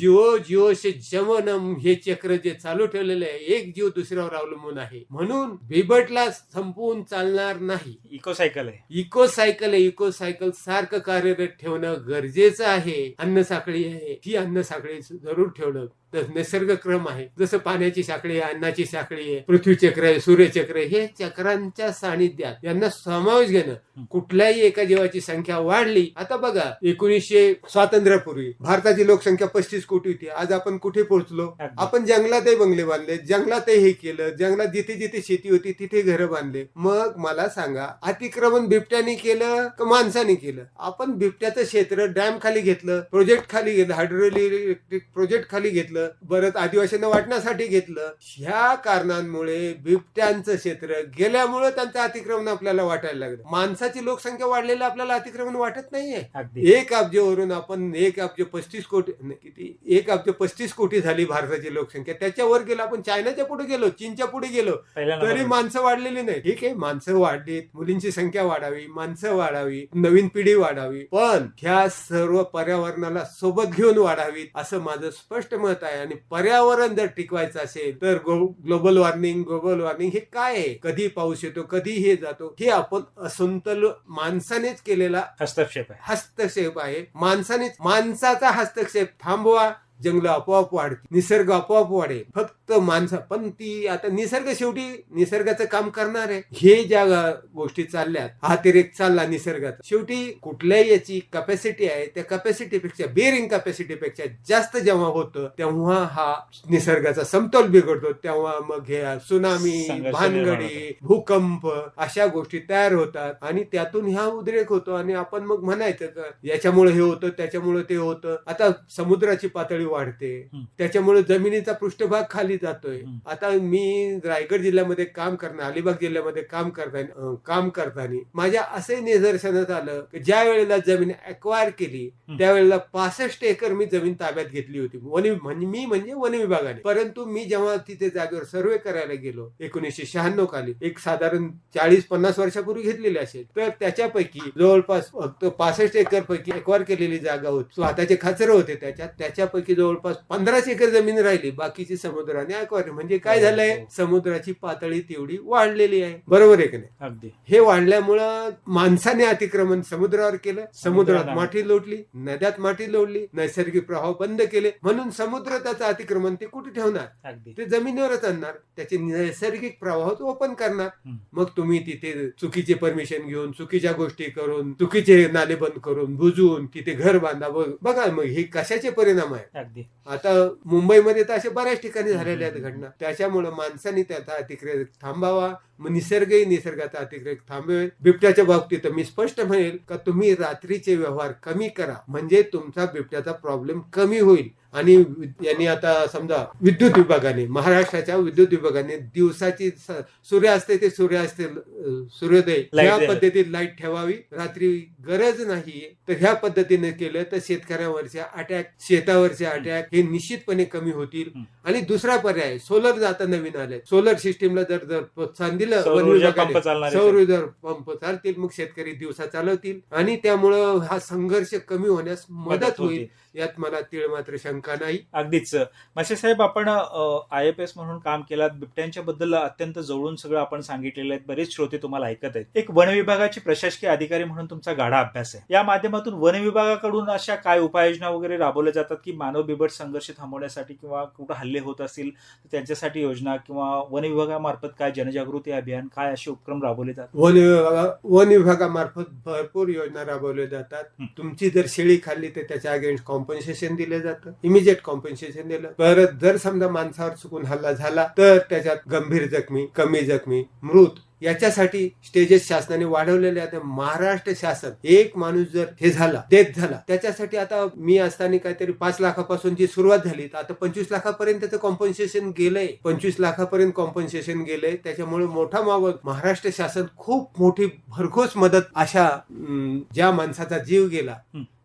जीवोशे जवनम हे चक्र जे चालू ठेवलेलं आहे, एक जीव दुसऱ्यावर अवलंबून आहे, म्हणून बिबटला संपवून चालणार नाही. इकोसायकल आहे. इकोसायकल आहे, इकोसायकल सारखं कार्यरत ठेवणं गरजेचं आहे. अन्न साखळी आहे, ही अन्न साखळी जरूर ठेवणं निसर्ग क्रम आहे. जसं पाण्याची साखळी आहे, अन्नाची साखळी आहे, पृथ्वी चक्र आहे, सूर्यचक्र आहे, हे चक्रांच्या सानिध्यात यांना समावेश घेणं. कुठल्याही एका जीवाची संख्या वाढली. आता बघा 1900 स्वातंत्र्यापूर्वी भारताची लोकसंख्या 35 कोटी होती. आज आपण कुठे पोहोचलो? आपण जंगलातही बंगले बांधले, जंगलातही हे केलं, जंगलात जिथे जिथे शेती होती तिथे घरं बांधले. मग मला सांगा, अतिक्रमण बिबट्याने केलं का माणसाने केलं? आपण बिबट्याचं क्षेत्र डॅम खाली घेतलं, प्रोजेक्ट खाली घेतलं, हायड्रो इलेक्ट्रिक प्रोजेक्ट खाली घेतलं, बरं आदिवासींना वाटण्यासाठी घेतलं. ह्या कारणांमुळे बिबट्यांचं क्षेत्र गेल्यामुळे त्यांचं अतिक्रमण आपल्याला वाटायला लागलं. माणसाची लोकसंख्या वाढलेली आपल्याला अतिक्रमण वाटत नाहीये. 1 अब्जवरून आपण 1 अब्ज 35 कोटी, किती 1 अब्ज 35 कोटी झाली भारताची लोकसंख्या. त्याच्यावर गेलो आपण, चायनाच्या पुढे गेलो, चीनच्या पुढे गेलो, तरी माणसं वाढलेली नाही. ठीक आहे, माणसं वाढलीत, मुलींची संख्या वाढावी, माणसं वाढावी, नवीन पिढी वाढावी, पण ह्या सर्व पर्यावरणाला सोबत घेऊन वाढावी असं माझं स्पष्ट मत आहे. आणि पर्यावरण जर टिकवायचं असेल तर ग्लोबल वॉर्मिंग हे काय आहे? कधी पाऊस येतो, कधी हे जातो, हे आपण असंतुल माणसानेच केलेला हस्तक्षेप आहे. माणसाचा हस्तक्षेप थांबवा, जंगल आपोआप वाढतील, निसर्ग आपोआप वाढेल. फक्त माणसं, पण ती आता निसर्ग शेवटी निसर्गाचं काम करणार आहे. हे ज्या गोष्टी चालल्यात, अतिरेक चालला निसर्गाचा, शेवटी कुठल्याही याची कॅपॅसिटी आहे, त्या कॅपॅसिटीपेक्षा, बेअरिंग कॅपॅसिटीपेक्षा जास्त जेव्हा होतं तेव्हा हा निसर्गाचा समतोल बिघडतो. तेव्हा मग हे सुनामी, भानगडी, भूकंप अशा गोष्टी तयार होतात आणि त्यातून ह्या उद्रेक होतो. आणि आपण मग म्हणायचं का याच्यामुळे हे होतं, त्याच्यामुळे ते होतं. आता समुद्राची पातळी वाढते, त्याच्यामुळे जमिनीचा पृष्ठभाग खाली जातोय. आता मी रायगड जिल्ह्यामध्ये काम करताना, अलिबाग जिल्ह्यामध्ये काम करताना माझ्या असे निदर्शनात आलं की ज्या वेळेला जमीन अक्वायर केली त्यावेळेला 65 एकर मी जमीन ताब्यात घेतली होती वन विभागाने. परंतु मी जेव्हा तिथे जागेवर सर्वे करायला गेलो 1996 खाली, एक साधारण 40-50 वर्षापूर्वी घेतलेली असेल, तर त्याच्यापैकी जवळपास फक्त 65 एकर पैकी अक्वायर केलेली जागा होती, स्वतःचे खाचर होते त्याच्यापैकी जवळपास 15 एकर जमीन राहिली, बाकीची समुद्राने अक्वायर. म्हणजे काय झालंय, समुद्राची पातळी तेवढी वाढलेली आहे. बरोबर आहे की नाही? अगदी. हे वाढल्यामुळं माणसाने अतिक्रमण समुद्रावर केलं, समुद्रात माती लोटली, नद्यात माती लोटली, नैसर्गिक प्रवाह बंद केले, म्हणून समुद्र त्याचं अतिक्रमण ते कुठे ठेवणार? ते जमिनीवरच आणणार, त्याचे नैसर्गिक प्रवाह ओपन करणार. मग तुम्ही तिथे चुकीचे परमिशन घेऊन, चुकीच्या गोष्टी करून, चुकीचे नाले बंद करून, बुजून तिथे घर बांधा. बघा मग हे कशाचे परिणाम आहे. आता मुंबईमध्ये तर अशा बऱ्याच ठिकाणी झालेल्या आहेत घटना. त्याच्यामुळे माणसाने त्याचा अतिक्रमण थांबावा, निसर्गाचा अतिक्रमण थांबवेल. बिबट्याच्या बाबतीत मी स्पष्ट म्हणेल का तुम्ही रात्रीचे व्यवहार कमी करा, म्हणजे तुमचा बिबट्याचा प्रॉब्लेम कमी होईल. आणि यांनी आता समजा विद्युत विभागाने, महाराष्ट्राच्या विद्युत विभागाने दिवसाची सूर्यास्त ते सूर्योदय ह्या पद्धतीत लाईट ठेवावी, रात्री गरज नाहीये. तर ह्या पद्धतीने केलं तर शेतकऱ्यांवरच्या अटॅक, शेतावरचे अटॅक हे निश्चितपणे कमी होतील. आणि दुसरा पर्याय सोलर आता नवीन आले, सोलर सिस्टीमला जर प्रोत्साहन दिलं वन विभागाने, सौर ऊर्जा पंप चालतील, मग शेतकरी दिवसा चालवतील आणि त्यामुळं हा संघर्ष कमी होण्यास मदत होईल, यात मला तीळ मात्र शंका नाही. अगदीच. माशे साहेब, आपण IFS म्हणून काम केलात, बिबट्यांच्या बद्दल अत्यंत जवळून सगळं आपण सांगितलेलं आहे, बरेच श्रोते तुम्हाला ऐकत आहेत. एक वन विभागाची प्रशासकीय अधिकारी म्हणून तुमचा गाढा अभ्यास आहे. या माध्यमातून वन विभागाकडून अशा काय उपाययोजना वगैरे राबवल्या जातात की मानव बिबट संघर्ष थांबवण्यासाठी किंवा कुठं हल्ले होत असतील तर त्यांच्यासाठी योजना, किंवा वन विभागामार्फत काय जनजागृती अभियान, काय असे उपक्रम राबवले जातात? वन विभागामार्फत भरपूर योजना राबवल्या जातात. तुमची जर शेळी खाल्ली तर त्याच्या अगेन्स्ट कॉम्पन्सेशन दिलं जातं, इमिजिएट कॉम्पन्सेशन दिलं. परत जर समजा माणसावर चुकून हल्ला झाला तर त्याच्यात गंभीर जखमी, कमी जखमी, मृत याच्यासाठी स्टेजेस शासनाने वाढवलेले आहेत. महाराष्ट्र शासन, एक माणूस जर हे झाला, डेथ झाला, त्याच्यासाठी आता मी असताना काहीतरी 5 लाखापासून जी सुरुवात झाली तर आता 25 लाखापर्यंत त्याचं कॉम्पन्सेशन गेलंय, 25 लाखापर्यंत कॉम्पन्सेशन गेलंय. त्याच्यामुळे मोठा महाराष्ट्र शासन खूप मोठी भरघोस मदत, अशा ज्या माणसाचा जीव गेला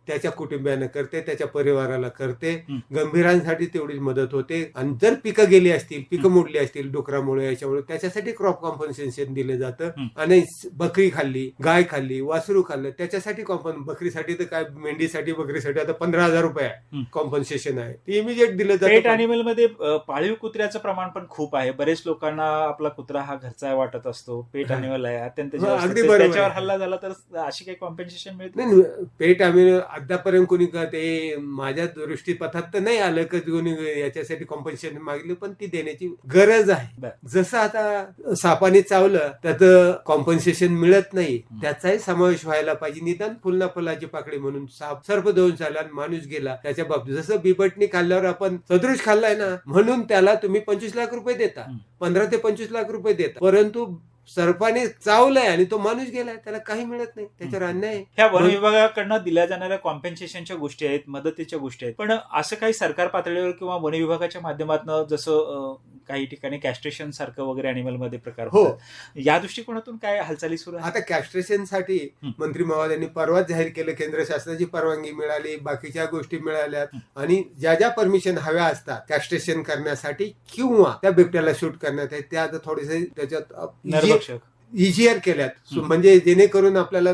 त्याच्या कुटुंबियांना करते, त्याच्या परिवाराला करते, हं. गंभीरांसाठी तेवढीच मदत होते. आणि जर पिकं गेली असतील, पिकं मोडली असतील डुकरामुळे याच्यामुळे, त्याच्यासाठी क्रॉप कॉम्पन्सेशन दिलं जातं. हं. आणि बकरी खाल्ली, गाय खाल्ली, वासरू खाल्लं, त्याच्यासाठी बकरीसाठी तर काय, मेंढीसाठी बकरीसाठी आता 15,000 रुपये हं. कॉम्पन्सेशन आहे, ते इमिजिएट दिलं पेट जातं. अॅनिमल मध्ये पाळीव कुत्र्याचं प्रमाण पण खूप आहे. बरेच लोकांना आपला कुत्रा हा घरचा वाटत असतो, पेट हा. अॅनिमल आहे, अत्यंत हा, जीव असतो. अगदी बरोबर त्याच्यावर आहे. हल्ला झाला तर अशी काही कॉम्पेन्सेशन मिळते? नाही नाही, पेट आम्ही आतापर्यंत कोणी ते माझ्या दृष्टीपथात तर नाही आलं की कोणी याच्यासाठी कॉम्पन्सेशन मागली, पण ती देण्याची गरज आहे. बरं. जसं आता सापाने चावलं त्याचं कॉम्पन्सेशन मिळत नाही, त्याचाही समावेश व्हायला पाहिजे. निदान फुलना फुलाची पाकळी म्हणून साप सर्प दोन चालला, माणूस गेला त्याच्या बाबतीत. जसं बिबटनी खाल्ल्यावर आपण सदृश खाल्लाय ना, म्हणून त्याला तुम्ही 25 लाख रुपये देता, 15 ते 25 लाख रुपये देता. परंतु सर्पाने चावलाय आणि तो माणूस गेलाय, त्याला काही मिळत नाही, त्याच्यावर अन्याय आहे. ह्या वन विभागाकडनं दिल्या जाणाऱ्या कॉम्पेन्सेशनच्या गोष्टी आहेत, मदतीच्या गोष्टी आहेत, पण असं काही सरकार पातळीवर किंवा वन विभागाच्या माध्यमातून जसं काही ठिकाणी कॅस्ट्रेशन सारखं वगैरे अॅनिमल मध्ये प्रकार हो. होतात, या दृष्टिकोनातून काय हालचाली सुरू आहेत? आता कॅस्ट्रेशनसाठी मंत्री महोदयांनी परवाच जाहीर केलं, केंद्र शासनाची परवानगी मिळाली, बाकीच्या गोष्टी मिळाल्यात. आणि ज्या ज्या परमिशन हव्या असतात कॅस्ट्रेशन करण्यासाठी किंवा त्या बिबट्याला शूट करण्यात, त्या आता थोडेसे त्याच्यात नरभक्षक इझियर केल्यात, म्हणजे जेणेकरून आपल्याला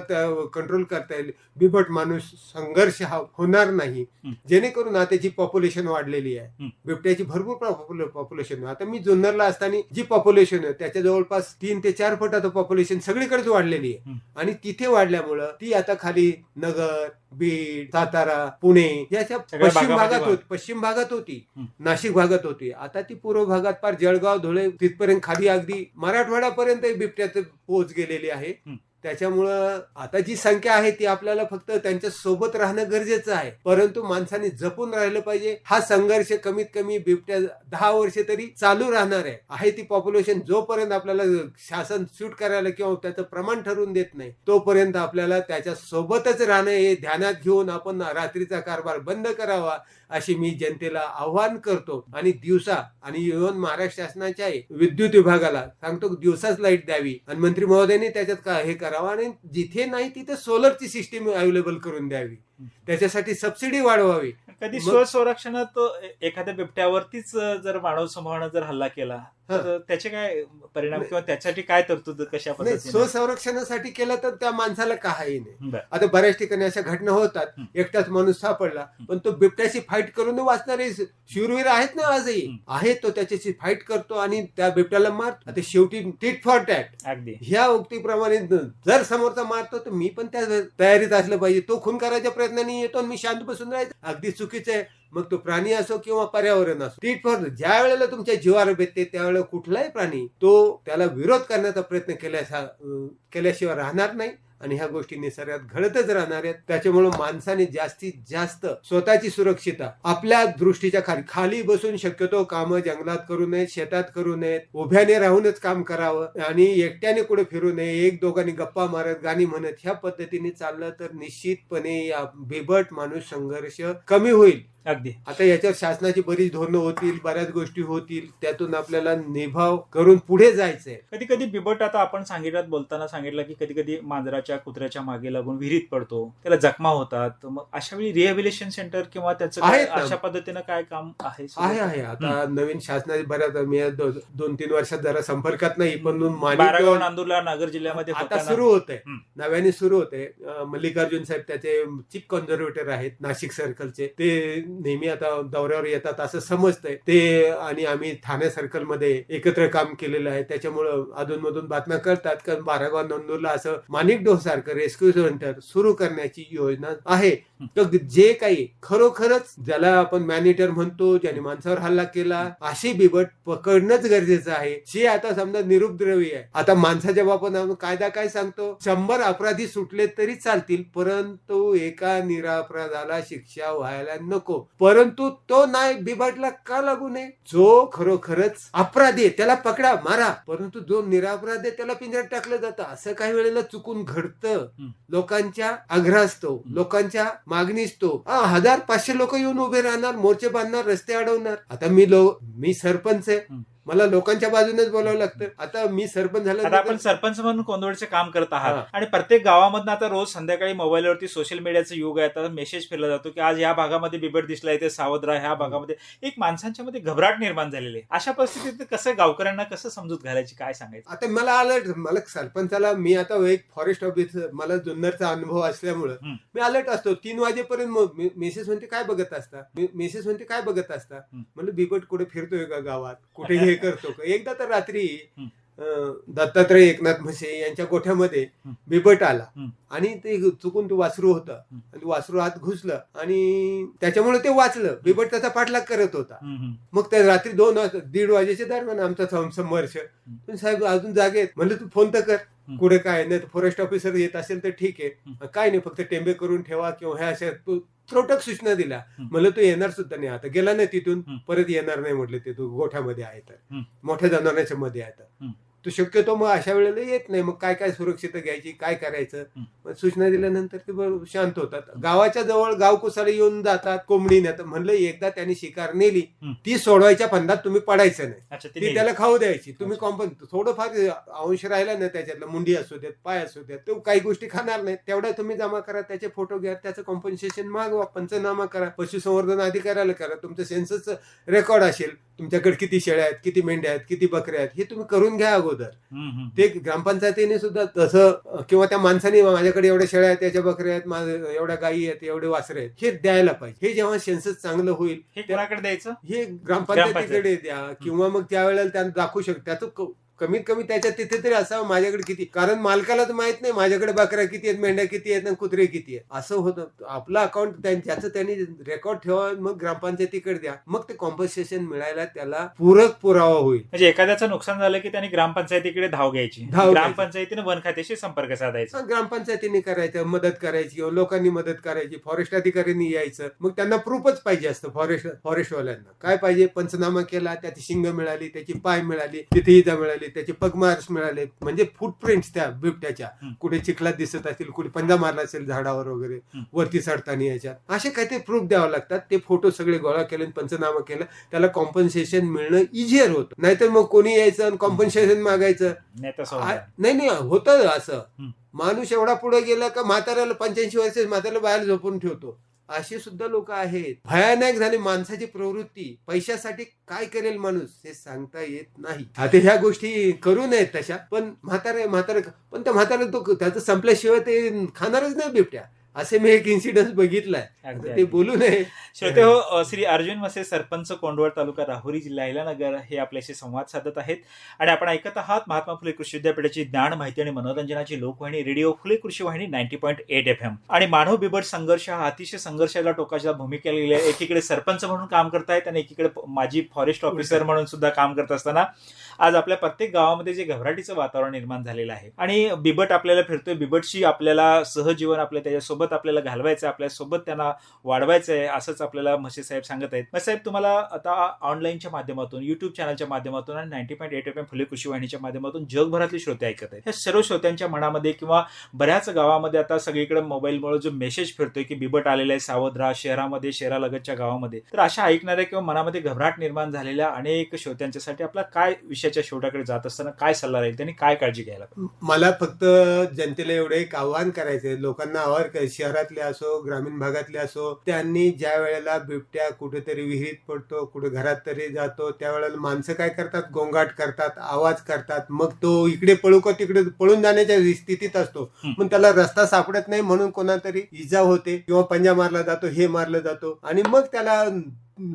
कंट्रोल करता येईल. बिबट माणूस संघर्ष होणार नाही, जेणेकरून आता त्याची पॉप्युलेशन वाढलेली आहे, बिबट्याची भरपूर पॉप्युलेशन. आता मी जुन्नरला असताना जी पॉप्युलेशन आहे त्याच्या जवळपास 3 ते 4 पट आता पॉप्युलेशन सगळीकडेच वाढलेली आहे. आणि तिथे वाढल्यामुळं ती आता खाली नगर, बीड, सातारा, पुणे याच्या पश्चिम भागात होती, नाशिक भागात होती. आता ती पूर्व भागात पार जळगाव, धुळे तिथपर्यंत खाली अगदी मराठवाड्यापर्यंत बिबट्यात पोहोच गेलेली आहे. त्याच्यामुळं आता जी संख्या आहे ती आपल्याला फक्त त्यांच्या सोबत राहणं गरजेचं आहे, परंतु माणसाने जपून राहिलं पाहिजे. हा संघर्ष कमीत कमी बिबट्या 10 वर्ष तरी चालू राहणार आहे. ती पॉप्युलेशन जोपर्यंत आपल्याला शासन शूट करायला किंवा त्याचं प्रमाण ठरवून देत नाही, तोपर्यंत आपल्याला त्याच्या सोबतच राहणं हे ध्यानात घेऊन आपण रात्रीचा कारभार बंद करावा, अशी मी जनतेला आव्हान करतो. आणि दिवसा आणि इव्हन महाराष्ट्र शासनाच्या विद्युत विभागाला सांगतो, दिवसाच लाईट द्यावी. आणि मंत्री महोदयांनी त्याच्यात हे करावं, आणि जिथे नाही तिथे सोलरची सिस्टीम अवेलेबल करून द्यावी, त्याच्यासाठी सबसिडी वाढवावी. कधी स्वसंरक्षणात एखाद्या बिबट्यावरतीच जर मानव समूहानं जर हल्ला केला तर त्याचे काय परिणाम किंवा त्याच्यासाठी काय तरतूद कशा पद्धतीने? स्वसंरक्षणासाठी केलं तर त्या माणसाला काही नाही. आता बऱ्याच ठिकाणी अशा घटना होतात, एकटाच माणूस सापडला पण तो बिबट्याशी फाईट करून वाचणारे शूरवीर आहेत ना, आजही आहेत. तो त्याच्याशी फाईट करतो आणि त्या बिबट्याला मारतो. आता शेवटी टिट फॉर टॅट, अगदी ह्या उक्तीप्रमाणे जर समोरचा मारतो तर मी पण त्या तयारीत असलं पाहिजे. तो खून करायच्या प्रयत्नाने येतो आणि मी शांत बसून राहायचं, अगदी चुकीचं आहे. मग तो प्राणी असो किंवा पर्यावरण असो, टिट फॉर, ज्या वेळेला तुमच्या जीवावर बेतते त्यावेळेला कुठलाही प्राणी तो त्याला विरोध करण्याचा प्रयत्न केल्याशिवाय राहणार नाही. आणि ह्या गोष्टी निसर्गात घडतच राहणार आहेत. त्याच्यामुळे माणसाने जास्तीत जास्त स्वतःची सुरक्षितता आपल्या दृष्टीच्या खाली बसून शक्यतो कामं जंगलात करू नयेत, शेतात करू नयेत, उभ्याने राहूनच काम करावं आणि एकट्याने कुठे फिरू नये. एक दोघांनी गप्पा मारत, गाणी म्हणत ह्या पद्धतीने चाललं तर निश्चितपणे या बिबट माणूस संघर्ष कमी होईल. अगदी. आता याच्यावर शासनाची बरीच धोरणं होतील, बऱ्याच गोष्टी होतील, त्यातून आपल्याला निभाव करून पुढे जायचंय. कधी कधी बिबट, आता आपण बोलताना सांगितलं की कधी कधी मांजराच्या कुत्र्याच्या मागे लागून विहिरीत पडतो, त्याला जखमा होतात. मग अशा वेळी रिहॅबिलिटेशन सेंटर किंवा त्याचं अशा पद्धतीनं काय काम आहे? आता नवीन शासनाचे बऱ्याच, मी 2-3 वर्षात जरा संपर्कात नाही, पण बारागाव, नांदुरला, नगर जिल्ह्यामध्ये आता सुरू होत आहे, नव्याने सुरू होते. मल्लिकार्जुन साहेब त्याचे चीफ कन्झर्वेटर आहेत नाशिक सर्कलचे, ते नेहमी आता दौऱ्यावर येतात असं समजतंय ते. आणि आम्ही ठाणे सर्कल मध्ये एकत्र काम केलेलं आहे, त्याच्यामुळं अधूनमधून बातम्या करतात. कारण बारागाव, नंदूरला असं माणिक डोह सारखं रेस्क्यू सेंटर सुरू करण्याची योजना आहे. तर जे काही खरोखरच ज्याला आपण मॅनिटर म्हणतो, ज्याने माणसावर हल्ला केला, अशी बिबट पकडणंच गरजेचं आहे. जे आता समजा निरुपद्रवी आहे. आता माणसाच्या बाबतीत कायदा काय सांगतो, 100 अपराधी सुटले तरी चालतील, परंतु एका निरपराधाला शिक्षा व्हायला नको. परंतु तो नाही बिबटला का लागू नये? जो खरोखरच अपराधी आहे त्याला पकडा, मारा, परंतु जो निरपराध आहे त्याला पिंजऱ्यात टाकलं जातं. असं काही वेळेला चुकून घडतं. लोकांच्या आग्रहास्तव, लोकांच्या मागणीस्तव 1000-500 लोक येऊन उभे राहणार, मोर्चे बांधणार, रस्ते अडवणार. आता मी सरपंच आहे, मला लोकांच्या बाजूनेच बोलावं लागतं. आता मी सरपंच आता झालं, आपण सरपंच म्हणून कोंदवडचे काम करत आहात हा. आणि प्रत्येक गावामधून आता रोज संध्याकाळी मोबाईलवरती सोशल मीडियाचं युग आहे. आता मेसेज फिरला जातो की आज या भागामध्ये बिबट दिसला, इथे सावध राहा. ह्या भागामध्ये एक माणसांच्या मध्ये घबराट निर्माण झालेली आहे. अशा परिस्थितीत कसं गावकऱ्यांना कसं समजूत घालायची, काय सांगायचं? आता मला सरपंचाला मी आता एक फॉरेस्ट ऑफिसर, मला जुन्नरचा अनुभव असल्यामुळं मी अलर्ट असतो. 3 वाजेपर्यंत मेसेज म्हणते काय बघत असता, मेसेज म्हणते काय बघत असता. म्हणलं बिबट कुठे फिरतोय का गावात, कुठे हे करतो का. एकदा तर रात्री दत्तात्रय एकनाथ म्हसे यांच्या गोठ्यामध्ये बिबट आला आणि ते चुकून ते वासरू होतं आणि वासरू आत घुसलं आणि त्याच्यामुळे ते वाचलं. बिबट त्याचा पाठलाग करत होता. मग त्या रात्री 2-1:30 वाजेच्या दरम्यान आमचा संघर्ष. साहेब अजून जागे आहेत. म्हणलं तू फोन तर कर, कुठे काय नाही. फॉरेस्ट ऑफिसर येत असेल तर ठीक आहे, काय नाही, फक्त टेंबे करून ठेवा किंवा ह्या अशा त्रोटक सूचना दिल्या. म्हणलं तो येणार सुद्धा नाही, आता गेला नाही तिथून, परत येणार नाही म्हटलं. ते तू गोठ्यामध्ये आहे तर मोठ्या जनावरांच्या मध्ये आहे तर तो शक्यतो मग अशा वेळेला येत नाही. मग काय काय सुरक्षितता घ्यायची, काय करायचं. सूचना दिल्यानंतर ते शांत होतात. गावाच्या जवळ गावकुसाळे येऊन जातात, कोंबडी नेतात. म्हणलं एकदा त्यांनी शिकार नेली, ती सोडवायच्या फंदात तुम्ही पडायचं नाही, ती त्याला खाऊ द्यायची. तुम्ही थोडंफार अंश राहिला ना त्याच्यातलं, मुंडी असू देत, पाय असू देत, तो काही गोष्टी खाणार नाही, तेवढ्या तुम्ही जमा करा, त्याचे फोटो घ्या, त्याचं कॉम्पन्सेशन मागवा, पंचनामा करा, पशुसंवर्धन अधिकाऱ्याला करा, तुमचं सेन्ससचं रेकॉर्ड असेल, तुमच्याकडे किती शेळ्या आहेत, किती मेंढ्या आहेत, किती बकऱ्या आहेत, हे तुम्ही करून घ्या अगोदर. ते ग्रामपंचायतीने सुद्धा तसं, किंवा त्या माणसाने माझ्याकडे एवढ्या शेळ्या आहेत, त्याच्या बकऱ्या आहेत, माझ्या एवढ्या गायी आहेत, एवढे वासरे आहेत, हे द्यायला पाहिजे. हे जेव्हा सेन्सस चांगलं होईल, हे कोणाकडे द्यायचं? हे ग्रामपंचायतीकडे द्या, किंवा मग त्यावेळेला त्यांना दाखवू शकतो. त्याचं कमीत कमी त्याच्या तिथे तरी असावं माझ्याकडे किती, कारण मालकाला तर माहित नाही माझ्याकडे बकऱ्या किती आहेत, मेंढ्या किती आहेत आणि कुत्रे किती आहेत. असं होतं. आपलं अकाउंट ज्याचं त्यांनी रेकॉर्ड ठेवा, मग ग्रामपंचायतीकडे द्या, मग ते कॉम्पन्सेशन मिळायला त्याला पूरक पुरावा होईल. म्हणजे एखाद्याचं नुकसान झालं की त्यांनी ग्रामपंचायतीकडे धाव घ्यायची, ग्रामपंचायतीने वन खात्याशी संपर्क साधायचा, ग्रामपंचायतीने करायचं, मदत करायची किंवा लोकांनी मदत करायची, फॉरेस्ट अधिकाऱ्यांनी यायचं. मग त्यांना प्रूफच पाहिजे असतं. फॉरेस्टवाल्यांना काय पाहिजे, पंचनामा केला, त्याची शिंग मिळाली, त्याची पाय मिळाली, तिथे इजा मिळाली, त्याचे पगमार्क्स मिळाले, म्हणजे फुटप्रिंट्स त्या बिबट्याच्या, कुठे चिखलात दिसत असतील, कुठे पंजा मारला असेल झाडावर वगैरे, वरती चढताना, याच्यात असे काहीतरी प्रूफ द्यावं लागतात. ते फोटो सगळे गोळा केले, पंचनामा केला, त्याला कॉम्पन्सेशन मिळणं इझियर होतं. नाहीतर मग कोणी यायचं आणि कॉम्पन्सेशन मागायचं नाही होतं असं. माणूस एवढा पुढे गेला का म्हाताऱ्याला 85 वर्ष म्हाताऱ्याला बाहेर झोपून ठेवतो. अशी सुद्धा लोक आहेत. भयानक झाली माणसाची प्रवृत्ती. पैशासाठी काय करेल माणूस हे सांगता येत नाही. आता ह्या गोष्टी करू नयेत तशा, पण म्हातारे पण त्या म्हातारे तो त्याचं संपल्याशिवाय ते खाणारच नाही बिबट्या. असे मी एक इन्सिडेंट बघितलाय, ते बोलू नये. श्रोते हो, श्री अर्जुन म्हसे, सरपंच, कोंढवड तालुका, राहुरी जिल्हा, अहिल्यानगर, हे आपल्याशी संवाद साधत आहेत. आणि आपण ऐकत आहात महात्मा फुले कृषी विद्यापीठाची ज्ञान, माहिती आणि मनोरंजनाची लोकवाहिनी रेडिओ फुले कृषी वाहिनी 90.8 FM. आणि मानव बिबट संघर्ष हा अतिशय संघर्षाला टोकाच्या भूमिका लिहिली आहे. एकीकडे सरपंच म्हणून काम करतायत आणि एकीकडे माजी फॉरेस्ट ऑफिसर म्हणून सुद्धा काम करत असताना आज आपल्या प्रत्येक गावामध्ये जे घबराटीचं वातावरण निर्माण झालेलं आहे आणि बिबट आपल्याला फिरतोय, बिबटशी आपल्याला सहजीवन आपल्या त्याच्यासोबत आपल्याला घालवायचं आहे, आपल्यासोबत त्यांना वाढवायचं आहे, असंच आपल्याला म्हसे साहेब सांगत आहेत. म्हसे साहेब, तुम्हाला आता ऑनलाईनच्या माध्यमातून, युट्यूब चॅनलच्या माध्यमातून आणि 90.8 FM फुले कृषी वाहिनीच्या माध्यमातून जगभरातले श्रोते ऐकत आहेत. ह्या सर्व श्रोत्यांच्या मनामध्ये किंवा बऱ्याच गावामध्ये आता सगळीकडे मोबाईलमुळे जो मेसेज फिरतोय की बिबट आलेला आहे, सावध राहा, शहरामध्ये, शहरालगतच्या गावामध्ये, तर अशा ऐकणाऱ्या किंवा मनामध्ये घबराट निर्माण झालेल्या अनेक श्रोत्यांच्यासाठी आपला काय विषयाच्या शेवटाकडे जात असताना काय सल्ला राहील, त्यांनी काय काळजी घ्यायला? मला फक्त जनतेला एवढं एक आव्हान करायचंय, लोकांना शहरातले असो, ग्रामीण भागातले असो, त्यांनी ज्या वेळेला बिबट्या कुठेतरी विहिरीत पडतो, कुठे घरात तरी जातो, त्यावेळेला माणसं काय करतात, गोंगाट करतात, आवाज करतात. मग तो इकडे पळू का तिकडे पळून जाण्याच्या स्थितीत असतो. मग त्याला रस्ता सापडत नाही म्हणून कोणातरी इजा होते किंवा पंजा मारला जातो, हे मारलं जातो आणि मग त्याला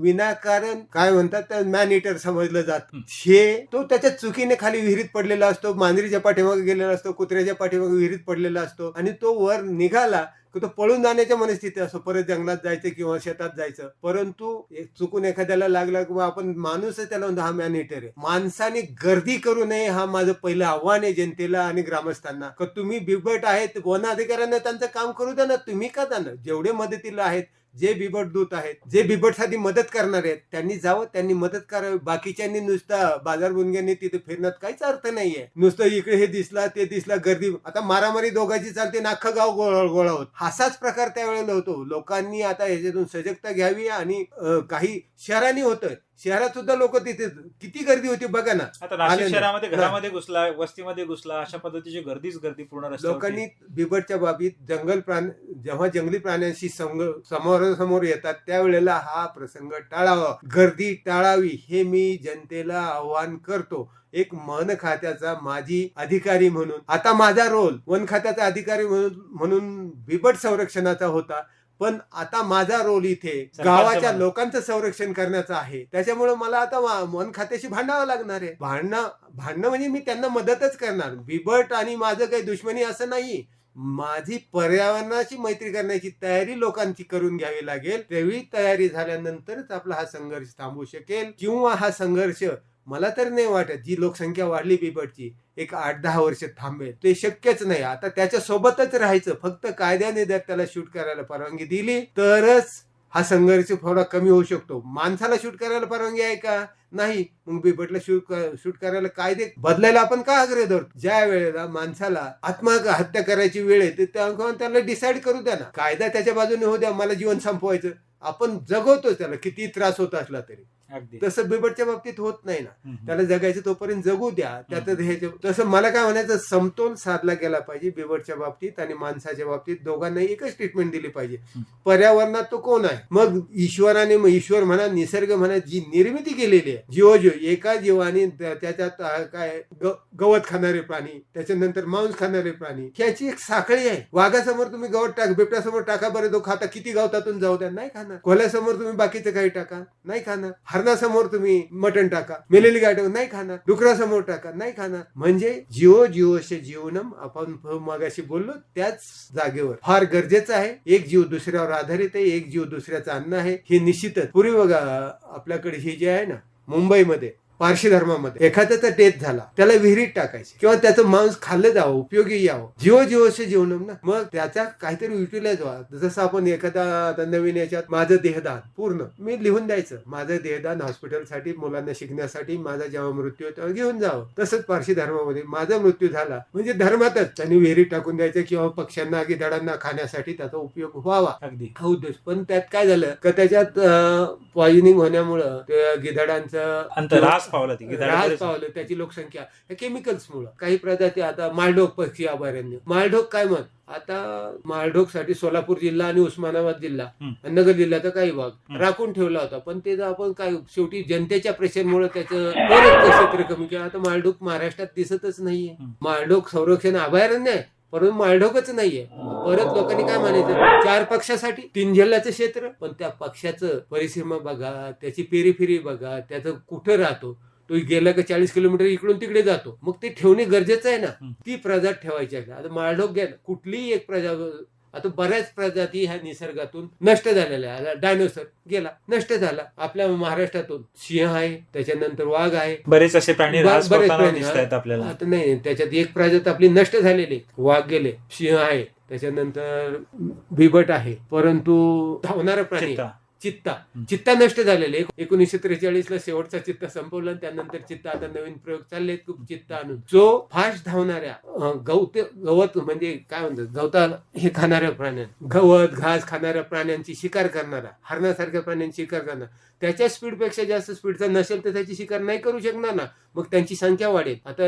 विनाकारण काय म्हणतात मॅन इटर समजलं जात. हे तो त्याच्या चुकीने खाली विहिरीत पडलेला असतो, मांजरीच्या पाठीमागे गेलेला असतो, कुत्र्याच्या पाठीमागे विहिरीत पडलेला असतो आणि तो वर निघाला की तो पळून जाण्याच्या मनस्थिती असतो, परत जंगलात जायचं किंवा शेतात जायचं. परंतु चुकून एखाद्याला लागला किंवा आपण माणूस त्याला म्हणतो हा मॅन इटर आहे. माणसाने गर्दी करू नये, हा माझं पहिलं आव्हान आहे जनतेला आणि ग्रामस्थांना. का तुम्ही बिबट आहेत, वन अधिकाऱ्यांना त्यांचं काम करू द्या ना, तुम्ही का त्यांना जेवढे मदतीला आहेत, जे बिबट दूत आहेत, जे बिबटसाठी मदत करणार आहेत, त्यांनी जावं, त्यांनी मदत करावी. बाकीच्यांनी नुसता बाजार बुनग्यांनी तिथे फिरण्यात काहीच अर्थ नाहीये. नुसतं इकडे हे दिसला ते दिसला, गर्दी, आता मारामारी दोघांची चालते, अख्खं गाव गोळा होत. असाच प्रकार त्यावेळेला होतो. लोकांनी आता ह्याच्यातून सजगता घ्यावी आणि काही शहरांनी होतं, शहरात सुद्धा लोक तिथे किती गर्दी होती बघा ना. आता नाशिक आले ना. शहरामध्ये घरामध्ये घुसला, वस्तीमध्ये घुसला, अशा पद्धतीची गर्दी पूर्ण रस्त्यावरती. लोकांनी बिबटच्या बाबतीत जेव्हा जंगली प्राण्यांशी समोरासमोर येतात त्यावेळेला हा प्रसंग टाळावा, गर्दी टाळावी, हे मी जनतेला आवाहन करतो. एक वन खात्याचा माजी अधिकारी म्हणून, आता माझा रोल वन खात्याचा अधिकारी म्हणून बिबट संरक्षणाचा होता, पण आता माझा रोल इथे गावाच्या लोकांचं संरक्षण करण्याचा आहे. त्याच्यामुळे मला आता वन खात्याशी भांडावं लागणार आहे. भांडणं म्हणजे मी त्यांना मदतच करणार. बिबट आणि माझं काही दुश्मनी असं नाही. माझी पर्यावरणाची मैत्री करण्याची तयारी लोकांची करून घ्यावी लागेल. तेवढी तयारी झाल्यानंतरच आपला हा संघर्ष थांबू शकेल, किंवा हा संघर्ष मला तर नाही वाटत जी लोकसंख्या वाढली बिबटची एक 8-10 वर्ष थांबेल. ते शक्यच नाही. आता त्याच्या सोबतच राहायचं. फक्त कायद्याने जर त्याला शूट करायला परवानगी दिली तरच हा संघर्ष थोडा कमी होऊ शकतो. माणसाला शूट करायला परवानगी आहे का? नाही. मग बिबटला शूट करायला कायदे बदलायला आपण का आग्रह धरतो? ज्या वेळेला माणसाला आत्महत्या करायची वेळ येते त्याला डिसाईड करू द्या ना. कायदा त्याच्या बाजूने होऊ द्या. मला जीवन संपवायचं, आपण जगवतोच त्याला किती त्रास होत असला तरी. तसं बिबटच्या बाबतीत होत नाही ना. त्याला जगायचं तोपर्यंत जगू द्या. त्यात तसं मला काय म्हणायचं, समतोल साधला गेला पाहिजे बिबटच्या बाबतीत आणि माणसाच्या बाबतीत. दोघांनाही एकच ट्रीटमेंट दिली पाहिजे. पर्यावरणात तो कोण आहे? मग ईश्वर म्हणा, निसर्ग म्हणा, जी निर्मिती केलेली आहे एका जीवाने, त्याच्यात काय गवत खाणारे प्राणी, त्याच्यानंतर मांस खाणारे प्राणी, ह्याची एक साखळी आहे. वाघासमोर तुम्ही गवत बिबट्यासमोर टाका बरं, तो खाता किती गवतातून जाऊ द्या, नाही खाणार. कोल्ह्यासमोर तुम्ही बाकीचं काही टाका, नाही खाणार. हरणासमोर तुम्ही मटण टाका, मेलेली गाय नाही खाणार. डुकरासमोर टाका, नाही खाणार. म्हणजे जीवोशे जीवनम, आपण मगाशी बोललो त्याच जागेवर फार गरजेचं आहे. एक जीव दुसऱ्यावर आधारित आहे, एक जीव दुसऱ्याचं अन्न आहे, हे निश्चितच. पूर्वी बघा आपल्याकडे ही जे आहे ना मुंबईमध्ये पारशी धर्मामध्ये एखाद्याचा डेथ झाला त्याला विहिरीत टाकायचे किंवा त्याचं मांस खाल्लं जावं, उपयोगी यावं. जीवोशे जीवनम ना. मग त्याचा काहीतरी युटिलाइज व्हावं. जसं आपण एखादा नवीन याच्यात माझं देहदान पूर्ण मी लिहून द्यायचं, माझं देहदान हॉस्पिटलसाठी, मुलांना शिकण्यासाठी, माझा जेव्हा मृत्यू तेव्हा घेऊन जावं. तसंच पारशी धर्मामध्ये माझा मृत्यू झाला म्हणजे धर्मातच त्यांनी विहिरीत टाकून द्यायचं किंवा पक्ष्यांना गिधाडांना खाण्यासाठी त्याचा उपयोग व्हावा, अगदी हा उद्देश. पण त्यात काय झालं का त्याच्यात पॉइझनिंग होण्यामुळं त्या गिधाडांचं रास पावलं, त्याची लोकसंख्या केमिकल्स मुळे. काही प्रजाती आता मालढोक पक्षी अभयारण्य, मालढोक काय मत आता मालढोक साठी सोलापूर जिल्हा आणि उस्मानाबाद जिल्हा, नगर जिल्ह्याचा काही भाग राखून ठेवला होता. पण ते आपण काय शेवटी जनतेच्या प्रेशरमुळे त्याचं क्षेत्र कमी केलं. आता मालढोक महाराष्ट्रात दिसतच नाहीये. मालढोक संरक्षण अभयारण्य आहे परंतु मालढोकच नाहीये. परत लोकांनी काय म्हणायचं, 4 पक्षासाठी 3 जिल्ह्याचं क्षेत्र. पण त्या पक्षाचं परिसीमा बघा, त्याची पेरीफेरी बघा, त्याचं कुठं राहतो, तो गेला का 40 किलोमीटर इकडून तिकडे जातो. मग ते ठेवणे गरजेचं आहे ना. ती प्रजात ठेवायची आहे. आता मालढोक घ्या, कुठलीही एक प्रजा, आता बऱ्याच प्रजाती ह्या निसर्गातून नष्ट झालेल्या आहे. डायनोसर गेला, नष्ट झाला. आपल्या महाराष्ट्रातून सिंह आहे, त्याच्यानंतर वाघ आहे, बरेच असे प्राणी दिसतात आपल्याला. आता नाही, त्याच्यात एक प्रजात आपली नष्ट झालेली, वाघ गेले, सिंह आहे, त्याच्यानंतर बिबट आहे, परंतु धावणारा प्राणी चित्ता नष्ट झालेले. 1943 ला शेवटचा चित्ता संपवला. त्यानंतर चित्ता आता नवीन प्रयोग चालले खूप चित्ता आणून. जो फास्ट धावणाऱ्या गवत म्हणजे काय म्हणतात, गवता हे खाणाऱ्या प्राण्या, गवत घास खाणाऱ्या प्राण्यांची शिकार करणारा, हरणासारख्या प्राण्यांची शिकार करणारा, त्याच्या स्पीडपेक्षा जास्त स्पीडचा नसेल तर त्याची शिकार नाही करू शकणार ना. मग त्यांची संख्या वाढेल. आता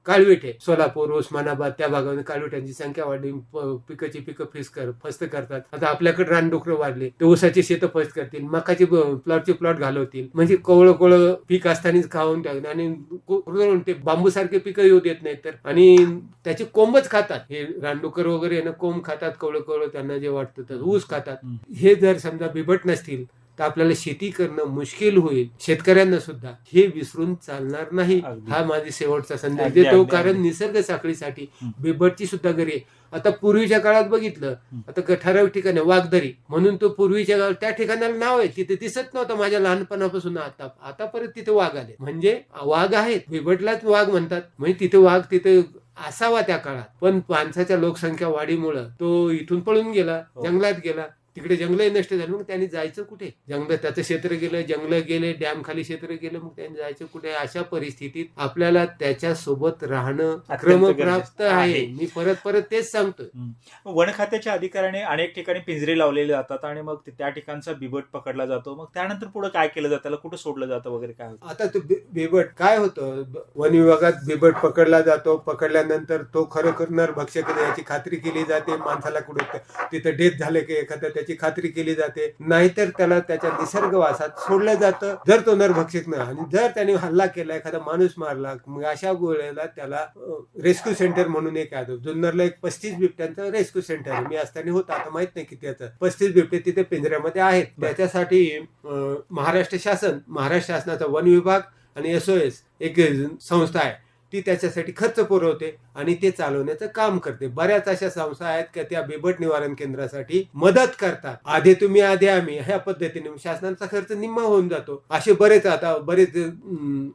काळविठे सोलापूर उस्मानाबाद त्या भागामध्ये काळविठांची संख्या वाढली. पिकाची पिकं फस्त करतात. आता आपल्याकडे रानडुकरं वाढले, ते ऊसाची शेतं फस्त करतील, मकाची प्लॉट घालवतील. म्हणजे कोवळं पीक असतानाच खाऊन टाकतात आणि ते बांबू सारखे पिकं येऊ देत नाहीत तर, आणि त्याचे कोंबच खातात. हे रानडुकर वगैरे ना कोंब खातात, कोवळं त्यांना जे वाटतं तर ऊस खातात. हे जर समजा बिबट नसतील तर आपल्याला शेती करणं मुश्किल होईल. शेतकऱ्यांना सुद्धा हे विसरून चालणार नाही. हा माझी शेवटचा संदेश देतो. कारण निसर्ग साखळीसाठी बिबटची सुद्धा घरी. आता पूर्वीच्या काळात बघितलं, आता ठराविक ठिकाणी वाघदरी म्हणून तो पूर्वीच्या काळात त्या ठिकाणाला नाव आहे, तिथे दिसत नव्हतं माझ्या लहानपणापासून. आता परत तिथे वाघ आले. म्हणजे वाघ आहेत, बिबटलाच वाघ म्हणतात. म्हणजे तिथे वाघ तिथे असावा त्या काळात. पण माणसाच्या लोकसंख्या वाढीमुळं तो इथून पळून गेला, जंगलात गेला. तिकडे जंगलही नष्ट झाली. मग त्यांनी जायचं कुठे? जंगल त्याचं क्षेत्र गेलं, जंगल गेले, डॅम खाली क्षेत्र गेलं, मग त्यांनी जायचं कुठे? अशा परिस्थितीत आपल्याला त्याच्यासोबत राहणं क्रमप्राप्त आहे. मी परत तेच सांगतोय. वन खात्याच्या अधिकाऱ्याने अनेक ठिकाणी पिंजरे लावलेले जातात आणि मग त्या ठिकाणचा बिबट पकडला जातो. मग त्यानंतर पुढे काय केलं जातं? त्याला कुठे सोडलं जातं वगैरे काय होतं? आता तो बिबट काय होतं, वन विभागात बिबट पकडला जातो. पकडल्यानंतर तो खरोखर नरभक्षक आहे याची खात्री केली जाते. माणसाला कुठे तिथं डेथ झाले की एखाद्या त्याची खात्री केली जाते. नाहीतर त्याला त्याच्या निसर्गवासात सोडलं जातं जर तो नरभक्षक नाही. आणि जर त्याने हल्ला केला, एखादा माणूस मारला, मग अशा वेळेला त्याला रेस्क्यू सेंटर म्हणून एक आहे. जुन्नरला एक 35 बिबट्यांचं रेस्क्यू सेंटर आहे. मी असताना होतं, आता माहित नाही किती याचं. 35 बिबटे तिथे पिंजऱ्यामध्ये आहेत. त्याच्यासाठी महाराष्ट्र शासनाचा वन विभाग आणि SOS एक संस्था आहे, ती त्याच्यासाठी खर्च पुरवते आणि ते चालवण्याचं काम करते. बऱ्याच अशा संस्था आहेत की त्या बिबट निवारण केंद्रासाठी मदत करतात. आधी तुम्ही आधी आम्ही ह्या पद्धतीने शासनाचा खर्च निम्मा होऊन जातो. असे बरेच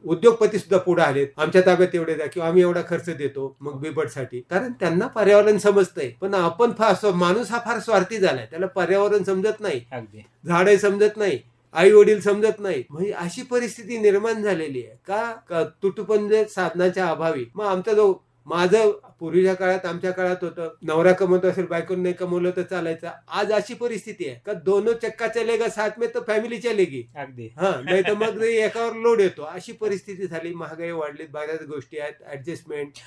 उद्योगपती सुद्धा पुढे आलेत, आमच्या ताब्यात एवढे द्या किंवा आम्ही एवढा खर्च देतो मग बिबटसाठी. कारण त्यांना पर्यावरण समजतंय. पण आपण माणूस हा फार स्वार्थी झालाय. त्याला पर्यावरण समजत नाही, झाडे समजत नाही, आई वडील समजत नाही. म्हणजे अशी परिस्थिती निर्माण झालेली आहे का तुटपुंज साधनाच्या अभावी. मग माझं पूर्वीच्या काळात, आमच्या काळात होतं, नवरा कमवतो असेल, बायकोने नाही कमवलं तर चालायचं. आज अशी परिस्थिती आहे का दोनों चक्का चलेगा साथ में तो फॅमिली चलेगी. अगदी नाही तर मग एकावर लोड येतो. अशी परिस्थिती झाली. महागाई वाढली, बऱ्याच गोष्टी आहेत, ऍडजस्टमेंट.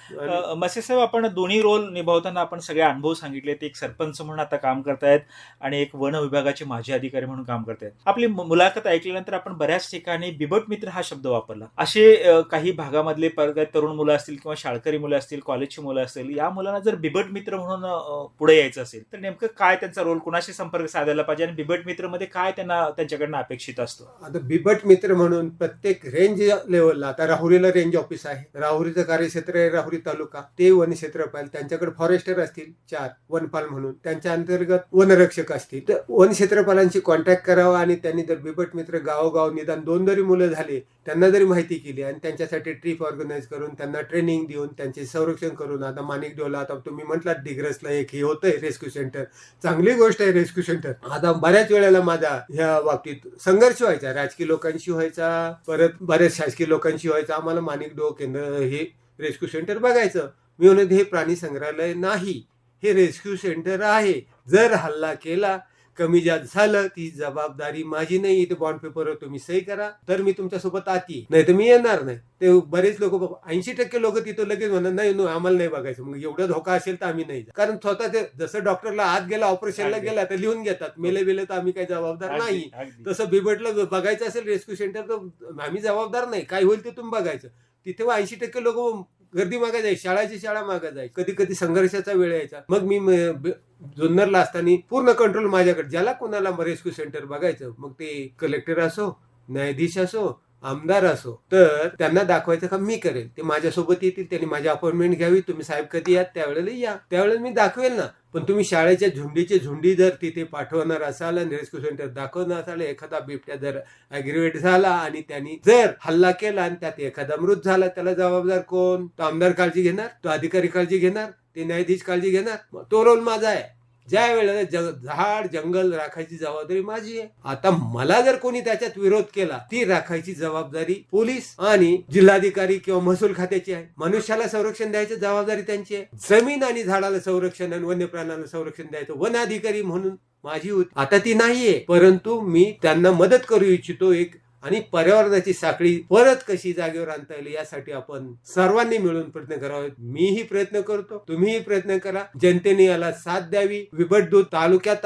मसे साहेब, आपण दोन्ही रोल निभावताना आपण सगळे अनुभव सांगितलेत. एक सरपंच म्हणून आता काम करतायत आणि एक वन विभागाचे माजी अधिकारी म्हणून काम करतायत. आपली मुलाखत ऐकल्यानंतर आपण बऱ्याच ठिकाणी बिबट मित्र हा शब्द वापरला. असे काही भागामधले तरुण मुलं असतील किंवा शाळकरी मुलं असतील, कॉलेजची मुलं असतील, या मुलांना जर बिबट मित्र म्हणून पुढे यायचं असेल तर नेमकं काय त्यांचा रोल, कुणाशी संपर्क साधायला पाहिजे आणि बिबट मित्र मध्ये काय त्यांच्याकडनं अपेक्षित असतं? आता बिबट मित्र म्हणून प्रत्येक रेंज लेवलला, आता राहुरीला रेंज ऑफिस आहे, राहुरीचं कार्यक्षेत्र आहे राहुरी तालुका, ते वन क्षेत्र पाहिजे. त्यांच्याकडे फॉरेस्टर असतील 4 वनपाल म्हणून, त्यांच्या अंतर्गत वनरक्षक असतील. तर वन क्षेत्रपालांशी कॉन्टॅक्ट करावा आणि त्यांनी जर बिबट मित्र गावोगाव निदान 2 जरी मुलं झाले, त्यांना जरी माहिती केली आणि त्यांच्यासाठी ट्रिप ऑर्गनाईज करून त्यांना ट्रेनिंग देऊन त्यांचे संरक्षण करून. आता माणिकडोला, आता तुम्ही म्हटलात डिग्रसला एक हे होतंय रेस्क्यू सेंटर, चांगली गोष्ट आहे रेस्क्यू सेंटर. आता बऱ्याच वेळेला माझा ह्या बाबतीत संघर्ष व्हायचा, राजकीय लोकांशी व्हायचा, परत बऱ्याच शासकीय लोकांशी व्हायचा. आम्हाला माणिकडो केंद्र हे रेस्क्यू सेंटर बघायचं. मी म्हणत हे प्राणी संग्रहालय नाही, हे रेस्क्यू सेंटर आहे. जर हल्ला केला, कमी जास्त झालं, ती जबाबदारी माझी नाही. इथे बॉन्ड पेपरवर तुम्ही सही करा तर मी तुमच्यासोबत आती, नाही तर मी येणार नाही. ते बरेच लोक, 80% लोक तिथं लगेच म्हणत नाही आम्हाला नाही बघायचं. मग एवढा धोका असेल तर आम्ही नाही. कारण स्वतः ते जसं डॉक्टरला आत गेला, ऑपरेशनला गेला तर लिहून घेतात, मेले तर आम्ही काही जबाबदार नाही. तसं बिबटला बघायचं असेल रेस्क्यू सेंटर तर आम्ही जबाबदार नाही. काय होईल ते तुम्ही बघायचं. तिथे 80% लोक गर्दी मागा जायची, शाळा मागा जायची. कधी कधी संघर्षाचा वेळ यायचा. मग मी जुन्नरला असताना पूर्ण कंट्रोल माझ्याकडे. ज्याला कोणाला रेस्क्यू सेंटर बघायचं, मग ते कलेक्टर असो, न्यायाधीश असो, आमदार असो, तर त्यांना दाखवायचं का मी करेल. ते माझ्यासोबत येतील, त्यांनी माझी अपॉइंटमेंट घ्यावी. तुम्ही साहेब कधी यात, त्यावेळेला या, त्यावेळेला मी दाखवेल ना. पण तुम्ही शाळेच्या झुंडी जर तिथे पाठवणार असाल आणि रेस्क्यू सेंटर दाखवणार असाल, एखादा बिबट्या जर ऍग्रिवेट झाला आणि त्यांनी जर हल्ला केला आणि त्यात एखादा मृत झाला, त्याला जबाबदार कोण? तो आमदार काळजी घेणार, तो अधिकारी काळजी घेणार, ते न्यायाधीश काळजी घेणार. तो रोल माझा आहे. ज्या वेळेला झाड जंगल राखायची जबाबदारी माझी आहे. आता मला जर कोणी त्याच्यात विरोध केला, ती राखायची जबाबदारी पोलीस आणि जिल्हाधिकारी किंवा महसूल खात्याची आहे. मनुष्याला संरक्षण द्यायची जबाबदारी त्यांची आहे. जमीन आणि झाडाला संरक्षण आणि वन्य प्राण्याला संरक्षण द्यायचं वन अधिकारी म्हणून माझी होती. आता ती नाहीये, परंतु मी त्यांना मदत करू इच्छितो. एक आणि पर्यावरणाची साखळी परत कशी जागेवर आणता येईल यासाठी आपण सर्वांनी मिळून प्रयत्न करावे. मीही प्रयत्न करतो, तुम्हीही प्रयत्न करा. जनतेने याला साथ द्यावी. बिबट दूध तालुक्यात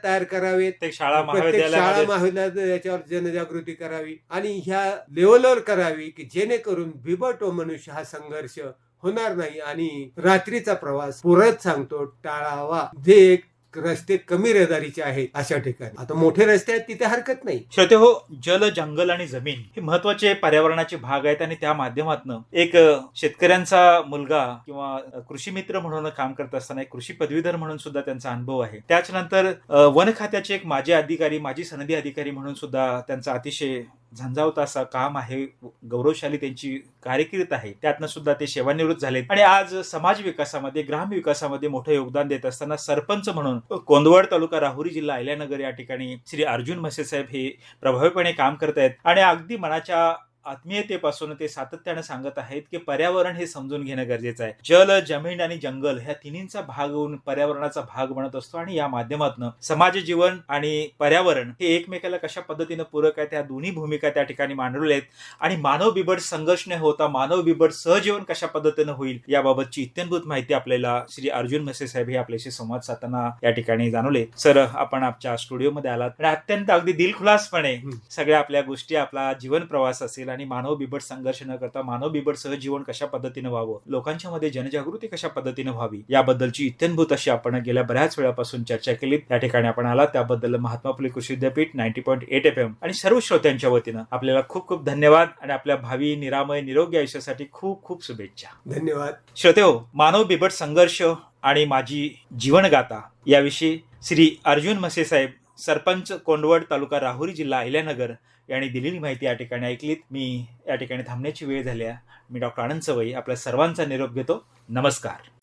तयार करावेत. प्रत्येक शाळा महाविद्यालयात याच्यावर जनजागृती करावी आणि ह्या लेवलवर करावी की जेणेकरून बिबट व मनुष्य हा संघर्ष होणार नाही आणि रात्रीचा प्रवास परत सांगतो टाळावा. जे एक रस्ते कमी रहदारीचे आहेत अशा ठिकाणी. आता मोठे रस्ते आहेत तिथे हरकत नाही. श्रोते हो, जल, जंगल आणि जमीन हे महत्वाचे पर्यावरणाचे भाग आहेत आणि त्या माध्यमातून एक शेतकऱ्यांचा मुलगा किंवा कृषी मित्र म्हणून काम करत असताना एक कृषी पदवीधर म्हणून सुद्धा त्यांचा अनुभव आहे. त्याच्यानंतर वन खात्याचे एक माजी सनदी अधिकारी म्हणून सुद्धा त्यांचा अतिशय झंझावतं असं काम आहे, गौरवशाली त्यांची कारकीर्द आहे, त्यातनं सुद्धा ते सेवानिवृत्त झालेत आणि आज समाज विकासामध्ये, ग्राम विकासामध्ये मोठं योगदान देत असताना सरपंच म्हणून कोंदवड तालुका राहुरी जिल्हा अहिल्यानगर या ठिकाणी श्री अर्जुन म्हसे साहेब हे प्रभावीपणे काम करत आहेत आणि अगदी मनाच्या आत्मीयतेपासून ते सातत्याने सांगत आहेत की पर्यावरण हे समजून घेणं गरजेचं आहे. जल, जमीन आणि जंगल ह्या तिन्हींचा भाग होऊन पर्यावरणाचा भाग बनत असतो आणि या माध्यमातून समाज जीवन आणि पर्यावरण हे एकमेकाला कशा पद्धतीने पूरक आहे त्या दोन्ही भूमिका त्या ठिकाणी मांडलेल्या आहेत आणि मानव बिबट संघर्ष न होता मानव बिबट सहजीवन कशा पद्धतीने होईल याबाबतची इत्यंभूत माहिती आपल्याला श्री अर्जुन म्हसे साहेब हे आपल्याशी संवाद साधताना या ठिकाणी जाणवले. सर, आपण आमच्या स्टुडिओमध्ये आलात आणि अत्यंत अगदी दिलखुलासपणे सगळ्या आपल्या गोष्टी, आपला जीवन प्रवास असेल आणि मानव बिबट संघर्ष न करता मानव बिबट सहजीवन कशा पद्धतीने व्हावं, लोकांच्या मध्ये जनजागृती कशा पद्धतीने व्हावी याबद्दलची इत्यंभूत अशी आपण गेल्या बऱ्याच वेळापासून चर्चा केली. त्या ठिकाणी आपण आला त्याबद्दल महात्मा फुले कृषी विद्यापीठ 90.8 FM आणि सर्व श्रोत्यांच्या वतीनं आपल्याला खूप खूप धन्यवाद आणि आपल्या भावी निरामय निरोगी आयुष्यासाठी खूप खूप शुभेच्छा. धन्यवाद. श्रोतेहो, मानव बिबट संघर्ष आणि माझी जीवनगाथा याविषयी श्री अर्जुन म्हसे साहेब, सरपंच, कोंडवड तालुका राहुरी जिल्हा अहिल्यानगर यांनी दिलेली माहिती या ठिकाणी ऐकलीत. मी या ठिकाणी थांबण्याची वेळ झाली आहे. मी डॉक्टर आनंद सवई आपल्या सर्वांचा निरोप घेतो. नमस्कार.